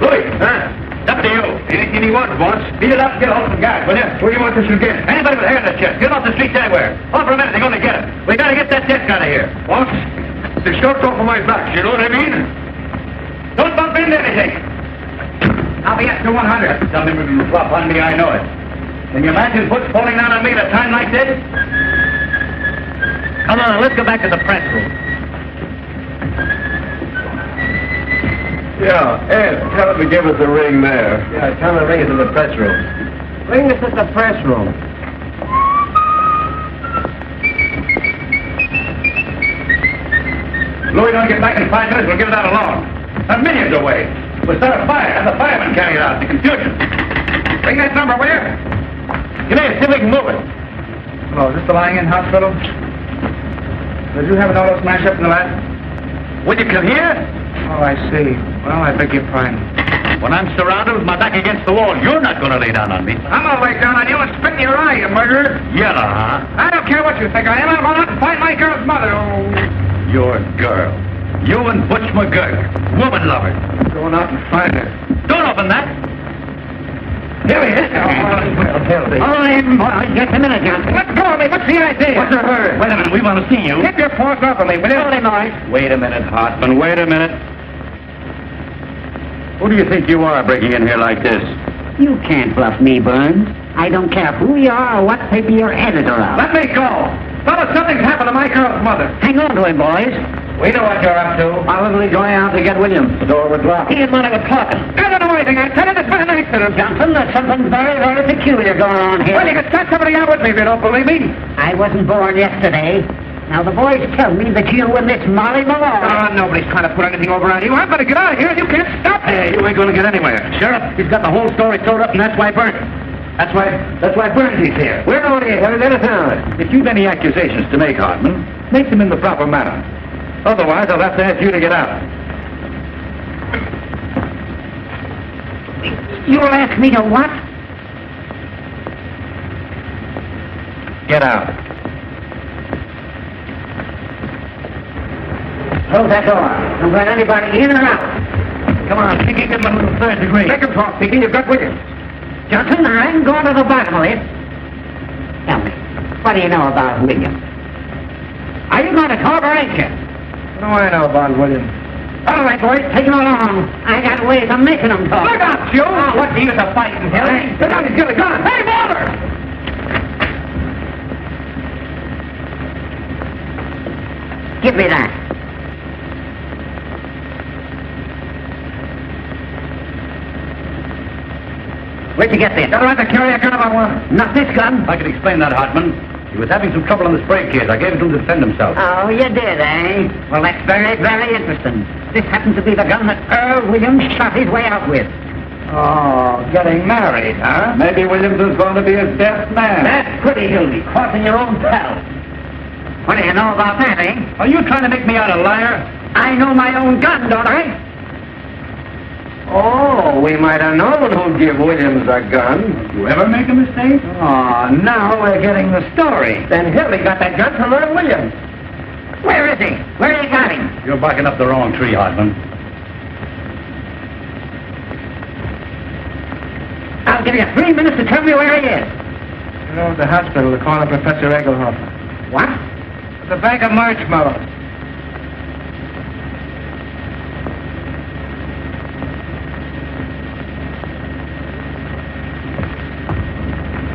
Louis, huh? Up to you. Anything you want, boss. Beat it up and get a hold of some guys, will you? Where do you want this to get? Anybody with hair in the chest. Get off the streets anywhere. Offer a minute, they're going to get it. We got to get that desk out of here. Boss, the short's off of my back. You know what I mean? Don't bump into anything. I'll be up to 100. Something will flop on me, I know it. Can you imagine Butch falling down on me at a time like this? Come on, let's go back to the press room. Yeah, Ed, tell him to give us a ring there. Yeah, tell him to ring us in the press room. Ring us at the press room. Louis don't get back in 5 minutes, we'll give it out alone. A million's away. We'll start a fire. Have the firemen carry it out. The confusion. Bring that number, will you? Come here, see if we can move it. Hello, is this the lying-in hospital? Did you have an auto smash up in the last? Would you come here? Oh, I see. Well, I beg your pardon. When I'm surrounded with my back against the wall, you're not going to lay down on me. I'm gonna lay down on you and spit in your eye, you murderer. Yellow, huh? I don't care what you think I am. I'm going out and find my girl's mother. Oh. Your girl. You and Butch McGurk. Woman lover. Going out and find her. Don't open that. Here he is. Just a minute, Johnson. Let go of me. What's the idea? What's the hurry? Wait a minute. We want to see you. Keep your paws off of me, will you? Wait a minute, Hartman. Wait a minute. Who do you think you are breaking in here like this? You can't bluff me, Burns. I don't care who you are or what paper you're editor of. Let me go. Fellas, something's happened to my girl's mother. Hang on to him, boys. We know what you're up to. Probably going out to get Williams. The door was locked. He and Monty were talking. I don't know anything. I tell you, this was an accident. Johnson, there's something very, very peculiar going on here. Well, you can start somebody out with me if you don't believe me. I wasn't born yesterday. Now, the boys tell me that you and this Molly Malone... Oh, nobody's trying to put anything over on you. I'm going to get out of here, and you can't stop me. Hey, you ain't going to get anywhere. Sheriff, he's got the whole story told up, and that's why Burns. That's why Burns is here. We're only here in town. If you've any accusations to make, Hartman, make them in the proper manner. Otherwise, I'll have to ask you to get out. You'll ask me to what? Get out. Close that door. Don't let anybody in or out. Come on, Pinky, give him a little third degree. Make him talk, Pinky. You've got Williams. Johnson, I'm going to the bottom of it. Tell me, what do you know about Williams? Are you going to talk or ain't you? What do I know about Williams? All right, boys, take him along. I got ways of making them talk. Look out, Joe! Oh, what's the use of fighting, Hilly? Look out, he's got a gun. Hey, Walter! Give me that. Where'd you get this? Don't have to carry a gun if I want. Not this gun. I can explain that, Hartman. He was having some trouble on the spray case. I gave it to him to defend himself. Oh, you did, eh? Well, that's very, very interesting. This happens to be the gun that Earl Williams shot his way out with. Oh, getting married, huh? Maybe Williams is going to be a deaf man. That's pretty, Hildy. Crossing your own pal. What do you know about that, eh? Are you trying to make me out a liar? I know my own gun, don't I? Oh, we might have known who'd give Williams a gun. You ever make a mistake? Oh, now we're getting the story. Then Hilly got that gun from Earl Williams. Where is he? Where you got him? You're barking up the wrong tree, Hartman. I'll give you 3 minutes to tell me where he is. You know, at the hospital, they're calling Professor Egelhoff. What? The bag of marshmallows.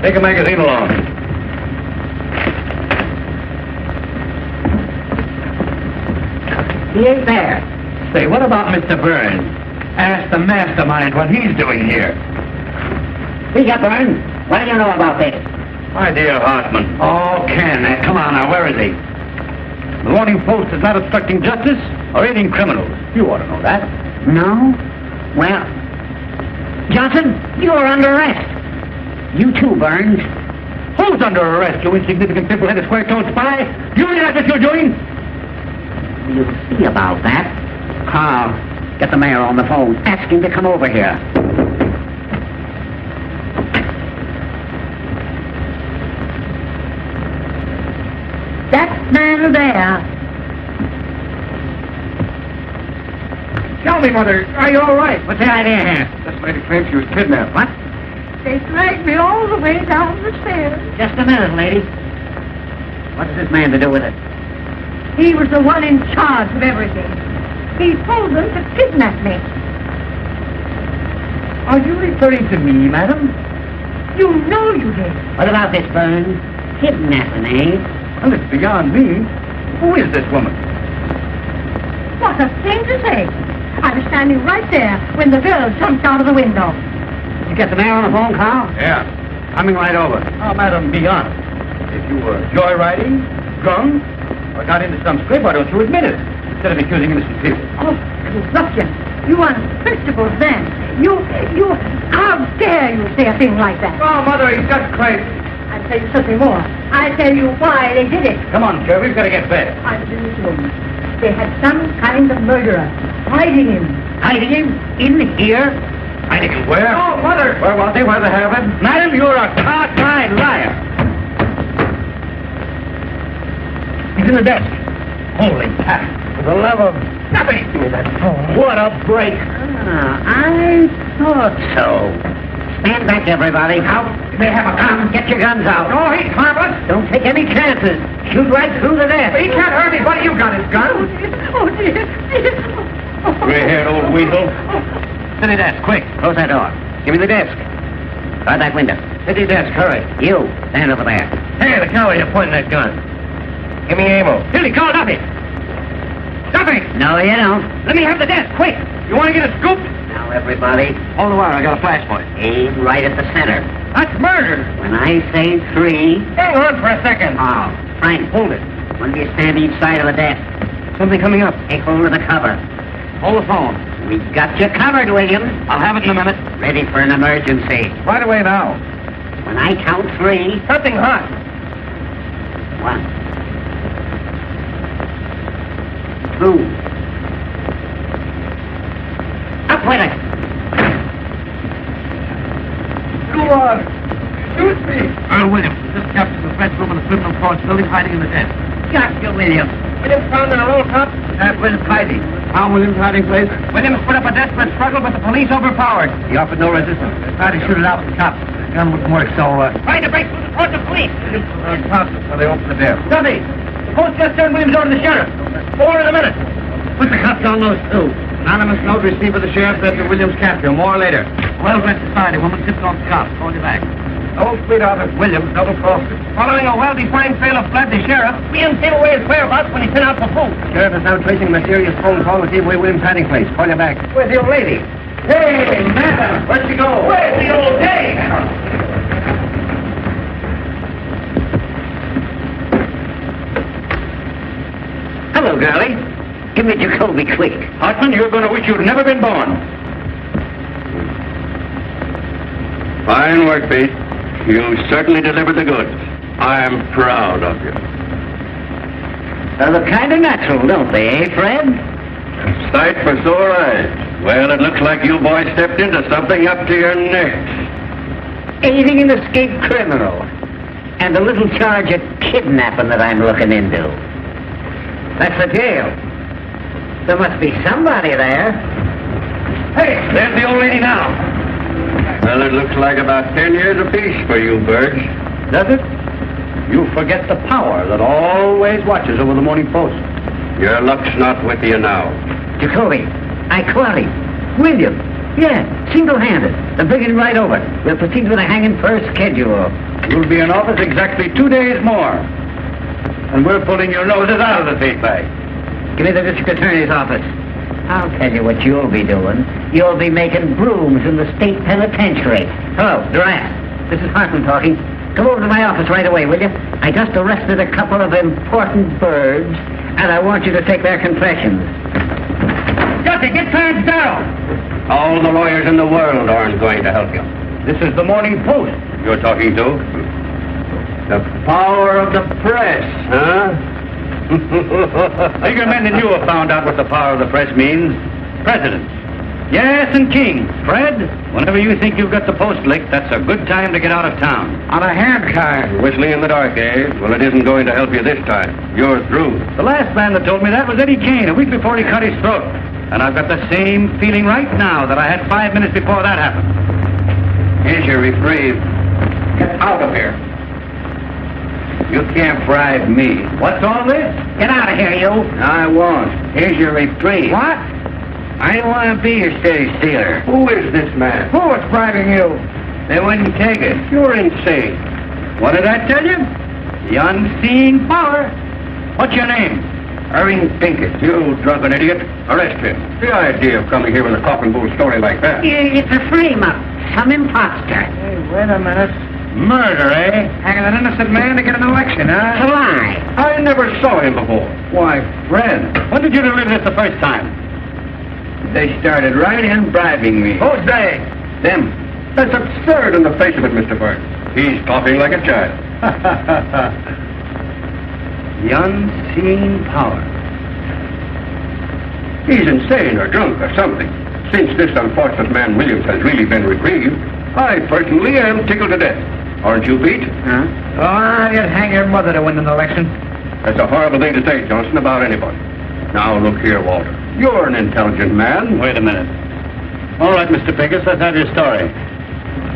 Take a magazine along. He ain't there. Say, what about Mr. Burns? Ask the mastermind what he's doing here. Speak up, Burns. What do you know about this? My dear Hartman. Oh, Ken, come on now, where is he? The Morning Post is not obstructing justice or aiding criminals. You ought to know that. No? Well, Johnson, you're under arrest. You too, Burns. Who's under arrest, you insignificant pimple-headed square-toed spy? You realize what you're doing? We'll see about that. Carl, get the mayor on the phone. Ask him to come over here. That man there. Tell me, Mother, are you all right? What's the idea here? This lady claims she was kidnapped. What? They dragged me all the way down the stairs. Just a minute, lady. What's this man to do with it? He was the one in charge of everything. He told them to kidnap me. Are you referring to me, madam? You know you did. What about this, Burns? Kidnapping, eh? Well, it's beyond me. Who is this woman? What a thing to say. I was standing right there when the girl jumped out of the window. You get the mayor on the phone, Carl? Yeah, coming right over. Oh, madam, be honest. If you were joyriding, drunk, or got into some scrape, why don't you admit it? Instead of accusing innocent people. Oh, you ruffian. You unspeakable man. How dare you say a thing like that? Oh, Mother, he's just crazy. I'll tell you something more. I'll tell you why they did it. Come on, Sheriff, we've got to get back. I was in this room. They had some kind of murderer hiding him. Hiding him? In here? Hiding him where? Oh, Mother! Where was he? Where they have him? Madam, you're a cockeyed liar. He's in the desk. Holy cat. For the love of nothing. Give me that phone. What a break. I thought so. Stand back, everybody. Out. They have a gun. Get your guns out. Oh, he's harmless. Don't take any chances. Shoot right through the desk. He can't hurt anybody. You got his gun. Oh, dear. Gray-haired old weasel. City desk, quick. Close that door. Give me the desk. Guard that window. City desk, hurry. You, stand over there. Hey, the coward, you're pointing that gun. Give me ammo. Billy, call Duffy. Duffy! No, you don't. Let me have the desk, quick. You want to get a scoop? Now, everybody, Hold the wire, I got a flash point. aim right at the center. That's murder. When I say 3... Hang on for a second. Oh, Frank, hold it. One of you stand each side of the desk. Something coming up. Take hold of the cover. Hold the phone. We've got you covered, William. I'll have it in a minute. Ready for an emergency. Right away now. When I count 3... Something hot. 1... 2... Up with it! Go on. Shoot me. Earl Williams, this captures the French room in the criminal court building hiding in the desk. Gotcha, William. Williams found in a rolltop. Williams hiding. Found Williams hiding place? Williams put up a desperate struggle, but the police overpowered. He offered no resistance. They tried to shoot it out with the cops. The gun wouldn't work, so, Trying to break through the front of police. Williams was unconscious when they opened the door. Duffy, the post just turned Williams over to the sheriff. 4 in a minute. Put the cuffs on those two. Anonymous note received by the sheriff after Williams' capture. More later. Well-dressed society woman tipped off the cops. Called you back. Old sweetheart of Williams double-crossed him. Following a well-defined trail of blood, the sheriff, we didn't give away his whereabouts when he sent out for food. Sheriff is now tracing a mysterious phone call to see away Williams' hiding place. Call you back. Where's the old lady? Hey, madam, where'd she go? Where's the old dame? Hello, girlie. Give me Jacoby quick. Hartman, you're going to wish you'd never been born. Fine work, Pete. You certainly delivered the goods. I'm proud of you. They look kind of natural, don't they, eh, Fred? Sight for sore eyes. Well, it looks like you boys stepped into something up to your necks. Aiding an escaped criminal. And a little charge of kidnapping that I'm looking into. That's the jail. There must be somebody there. Hey, there's the old lady now. Well, it looks like about 10 years apiece for you, Burge. Does it? You forget the power that always watches over the Morning Post. Your luck's not with you now. Jacoby, I caught him. William. Yeah, single-handed. I'm bringing him right over. We'll proceed with the hanging per schedule. You'll be in office exactly 2 days more. And we're pulling your noses out of the feed bag. Give me the district attorney's office. I'll tell you what you'll be doing. You'll be making brooms in the state penitentiary. Hello, Durant. This is Hartman talking. Come over to my office right away, will you? I just arrested a couple of important birds, and I want you to take their confessions. Duffy, get Clarence Darrow. All the lawyers in the world aren't going to help you. This is the Morning Post You're talking to? The power of the press, huh? Bigger men than you have found out what the power of the press means. Presidents. Yes, and kings. Fred, whenever you think you've got the post licked, that's a good time to get out of town. On a hand car. Whistling in the dark, eh? Well, it isn't going to help you this time. You're through. The last man that told me that was Eddie Kane a week before he cut his throat. And I've got the same feeling right now that I had 5 minutes before that happened. Here's your reprieve. Get out of here. You can't bribe me. What's all this? Get out of here, you. I won't. Here's your reprieve. What? I don't want to be your steady stealer. Who is this man? Who was bribing you? They wouldn't take it. You're insane. What did I tell you? The unseen power. What's your name? Irving Pinkett. You drunken idiot. Arrest him. The idea of coming here with a cock and bull story like that. It's a frame-up. Some imposter. Hey, wait a minute. Murder, eh? Hanging an innocent man to get an election, huh? It's a lie. I never saw him before. Why, Fred, when did you deliver this the first time? They started right in bribing me. Who's they? Them. That's absurd in the face of it, Mr. Burns. He's talking like a child. The unseen power. He's insane or drunk or something. Since this unfortunate man Williams has really been reprieved, I personally am tickled to death. Aren't you, Pete? Huh? Oh, you'd hang your mother to win an election. That's a horrible thing to say, Johnson, about anybody. Now, look here, Walter. You're an intelligent man. Wait a minute. All right, Mr. Pincus, let's have your story.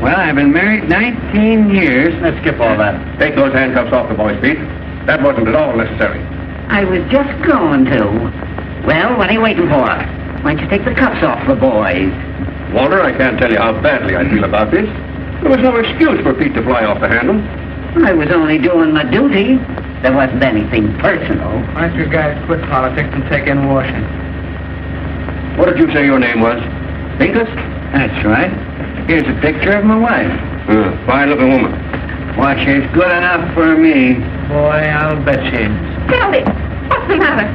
Well, I've been married 19 years. Let's skip all that. Take those handcuffs off the boys, Pete. That wasn't at all necessary. I was just going to. Well, what are you waiting for? Why don't you take the cuffs off the boys? Walter, I can't tell you how badly I feel about this. There was no excuse for Pete to fly off the handle. I was only doing my duty. There wasn't anything personal. Why don't you guys quit politics and take in washing? What did you say your name was? Pincus? That's right. Here's a picture of my wife. Fine-looking woman. Why, she's good enough for me. Boy, I'll bet she is. Kelly, what's the matter?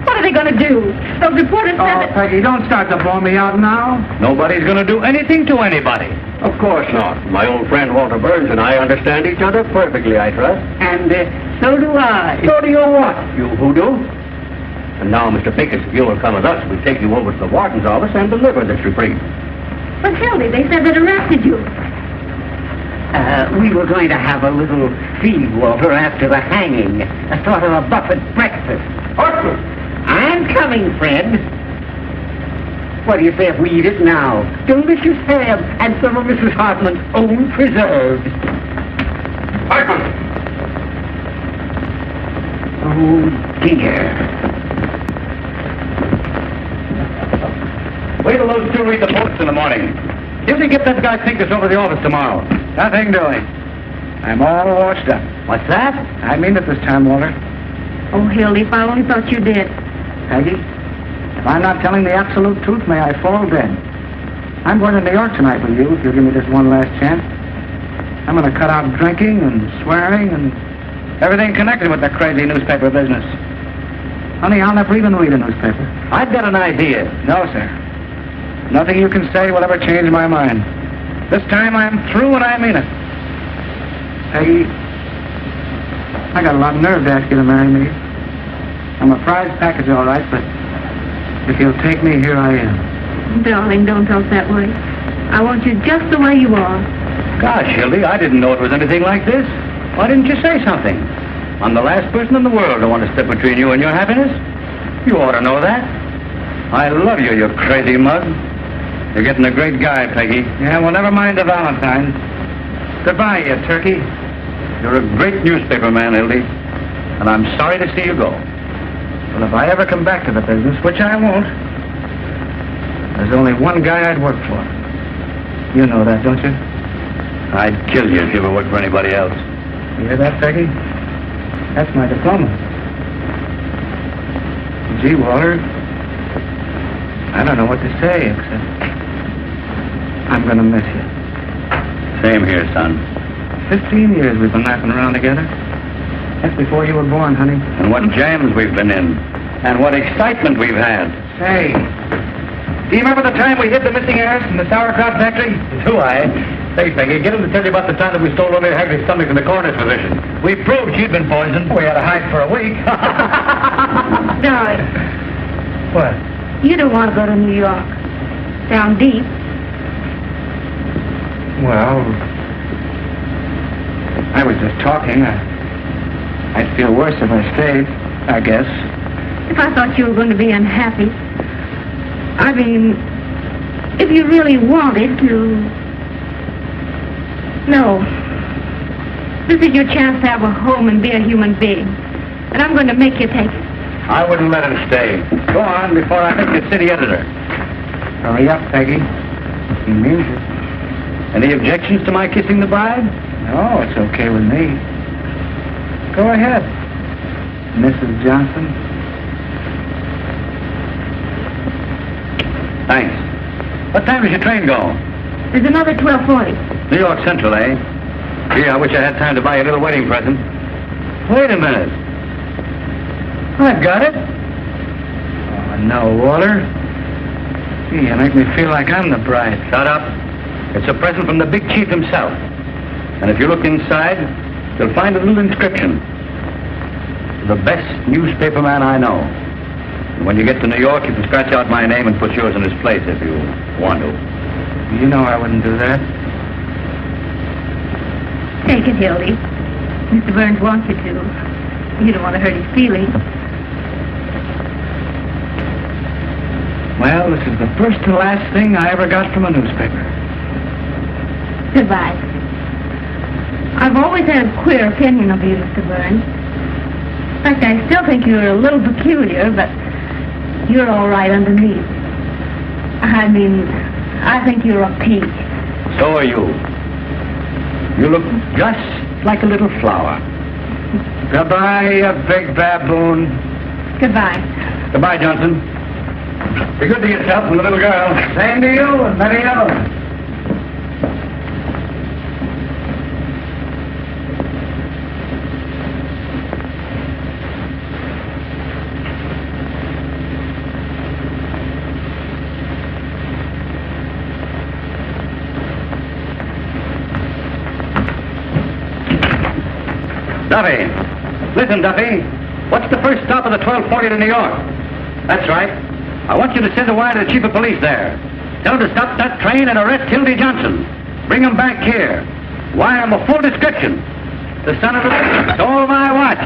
What are they going to do? Those reporters said Oh, that... Peggy, don't start to blow me out now. Nobody's going to do anything to anybody. Of course not. My old friend Walter Burns and I understand each other perfectly, I trust. And so do I. So do you what, you hoodoo? And now, Mr. Pincus, if you will come with us, we'll take you over to the warden's office and deliver this reprieve. But, Hildy, they said they'd arrested you. We were going to have a little feed, Walter, after the hanging. A sort of a buffet breakfast. Horseman! I'm coming, Fred. What do you say if we eat it now? Delicious ham and some of Mrs. Hartman's own preserves. Horseman! Oh, dear. Wait till those two read the post in the morning. If they get that guy Pincus over to the office tomorrow. Nothing doing. I'm all washed up. What's that? I mean it this time, Walter. Oh, Hildy, if I only thought you did. Peggy, if I'm not telling the absolute truth, may I fall dead. I'm going to New York tonight with you, if you'll give me this one last chance. I'm going to cut out drinking and swearing and everything connected with the crazy newspaper business. Honey, I'll never even read a newspaper. I've got an idea. No, sir. Nothing you can say will ever change my mind. This time I'm through and I mean it. Peggy, I got a lot of nerve to ask you to marry me. I'm a prize package, all right, but if you'll take me, here I am. Darling, don't talk that way. I want you just the way you are. Gosh, Hildy, I didn't know it was anything like this. Why didn't you say something? I'm the last person in the world to want to step between you and your happiness. You ought to know that. I love you, you crazy mug. You're getting a great guy, Peggy. Yeah, well, never mind the Valentine. Goodbye, you turkey. You're a great newspaper man, Hildy. And I'm sorry to see you go. Well, if I ever come back to the business, which I won't, there's only one guy I'd work for. You know that, don't you? I'd kill you if you ever worked for anybody else. You hear that, Peggy? That's my diploma. Gee, Walter, I don't know what to say, except I'm going to miss you. Same here, son. 15 years we've been laughing around together. That's before you were born, honey. And what jams we've been in. And what excitement we've had. Say, do you remember the time we hid the missing heirs in the sauerkraut factory? Do I? Say, Peggy, get him to tell you about the time that we stole Olivia Hagley's stomach in the coroner's physician. We proved she'd been poisoned. We had to hide for a week. Darling, What? you don't want to go to New York. Down deep. Well, I was just talking. I'd feel worse if I stayed, I guess. If I thought you were going to be unhappy. I mean, if you really wanted to... No. This is your chance to have a home and be a human being. And I'm going to make you take it. I wouldn't let him stay. Go on before I make you city editor. Hurry up, Peggy. He means it. Any objections to my kissing the bride? No, it's okay with me. Go ahead, Mrs. Johnson. Thanks. What time does your train go? There's another 12:40. New York Central, eh? Gee, I wish I had time to buy you a little wedding present. Wait a minute. I've got it. Oh, no, Walter. Gee, you make me feel like I'm the bride. Shut up. It's a present from the big chief himself. And if you look inside, you'll find a little inscription. The best newspaperman I know. And when you get to New York, you can scratch out my name and put yours in his place if you want to. You know I wouldn't do that. Take it, Hildy. Mr. Burns wants you to. You don't want to hurt his feelings. Well, this is the first and last thing I ever got from a newspaper. Goodbye. I've always had a queer opinion of you, Mr. Burns. In fact, I still think you're a little peculiar, but you're all right underneath. I mean, I think you're a peach. So are you. You look just like a little flower. Goodbye, you big baboon. Goodbye. Goodbye, Johnson. Be good to yourself and the little girl. Same to you and many others. Duffy. Listen, Duffy. What's the first stop of the 12:40 to New York? That's right. I want you to send a wire to the chief of police there. Tell him to stop that train and arrest Hildy Johnson. Bring him back here. Wire him a full description. The son of a bitch stole my watch.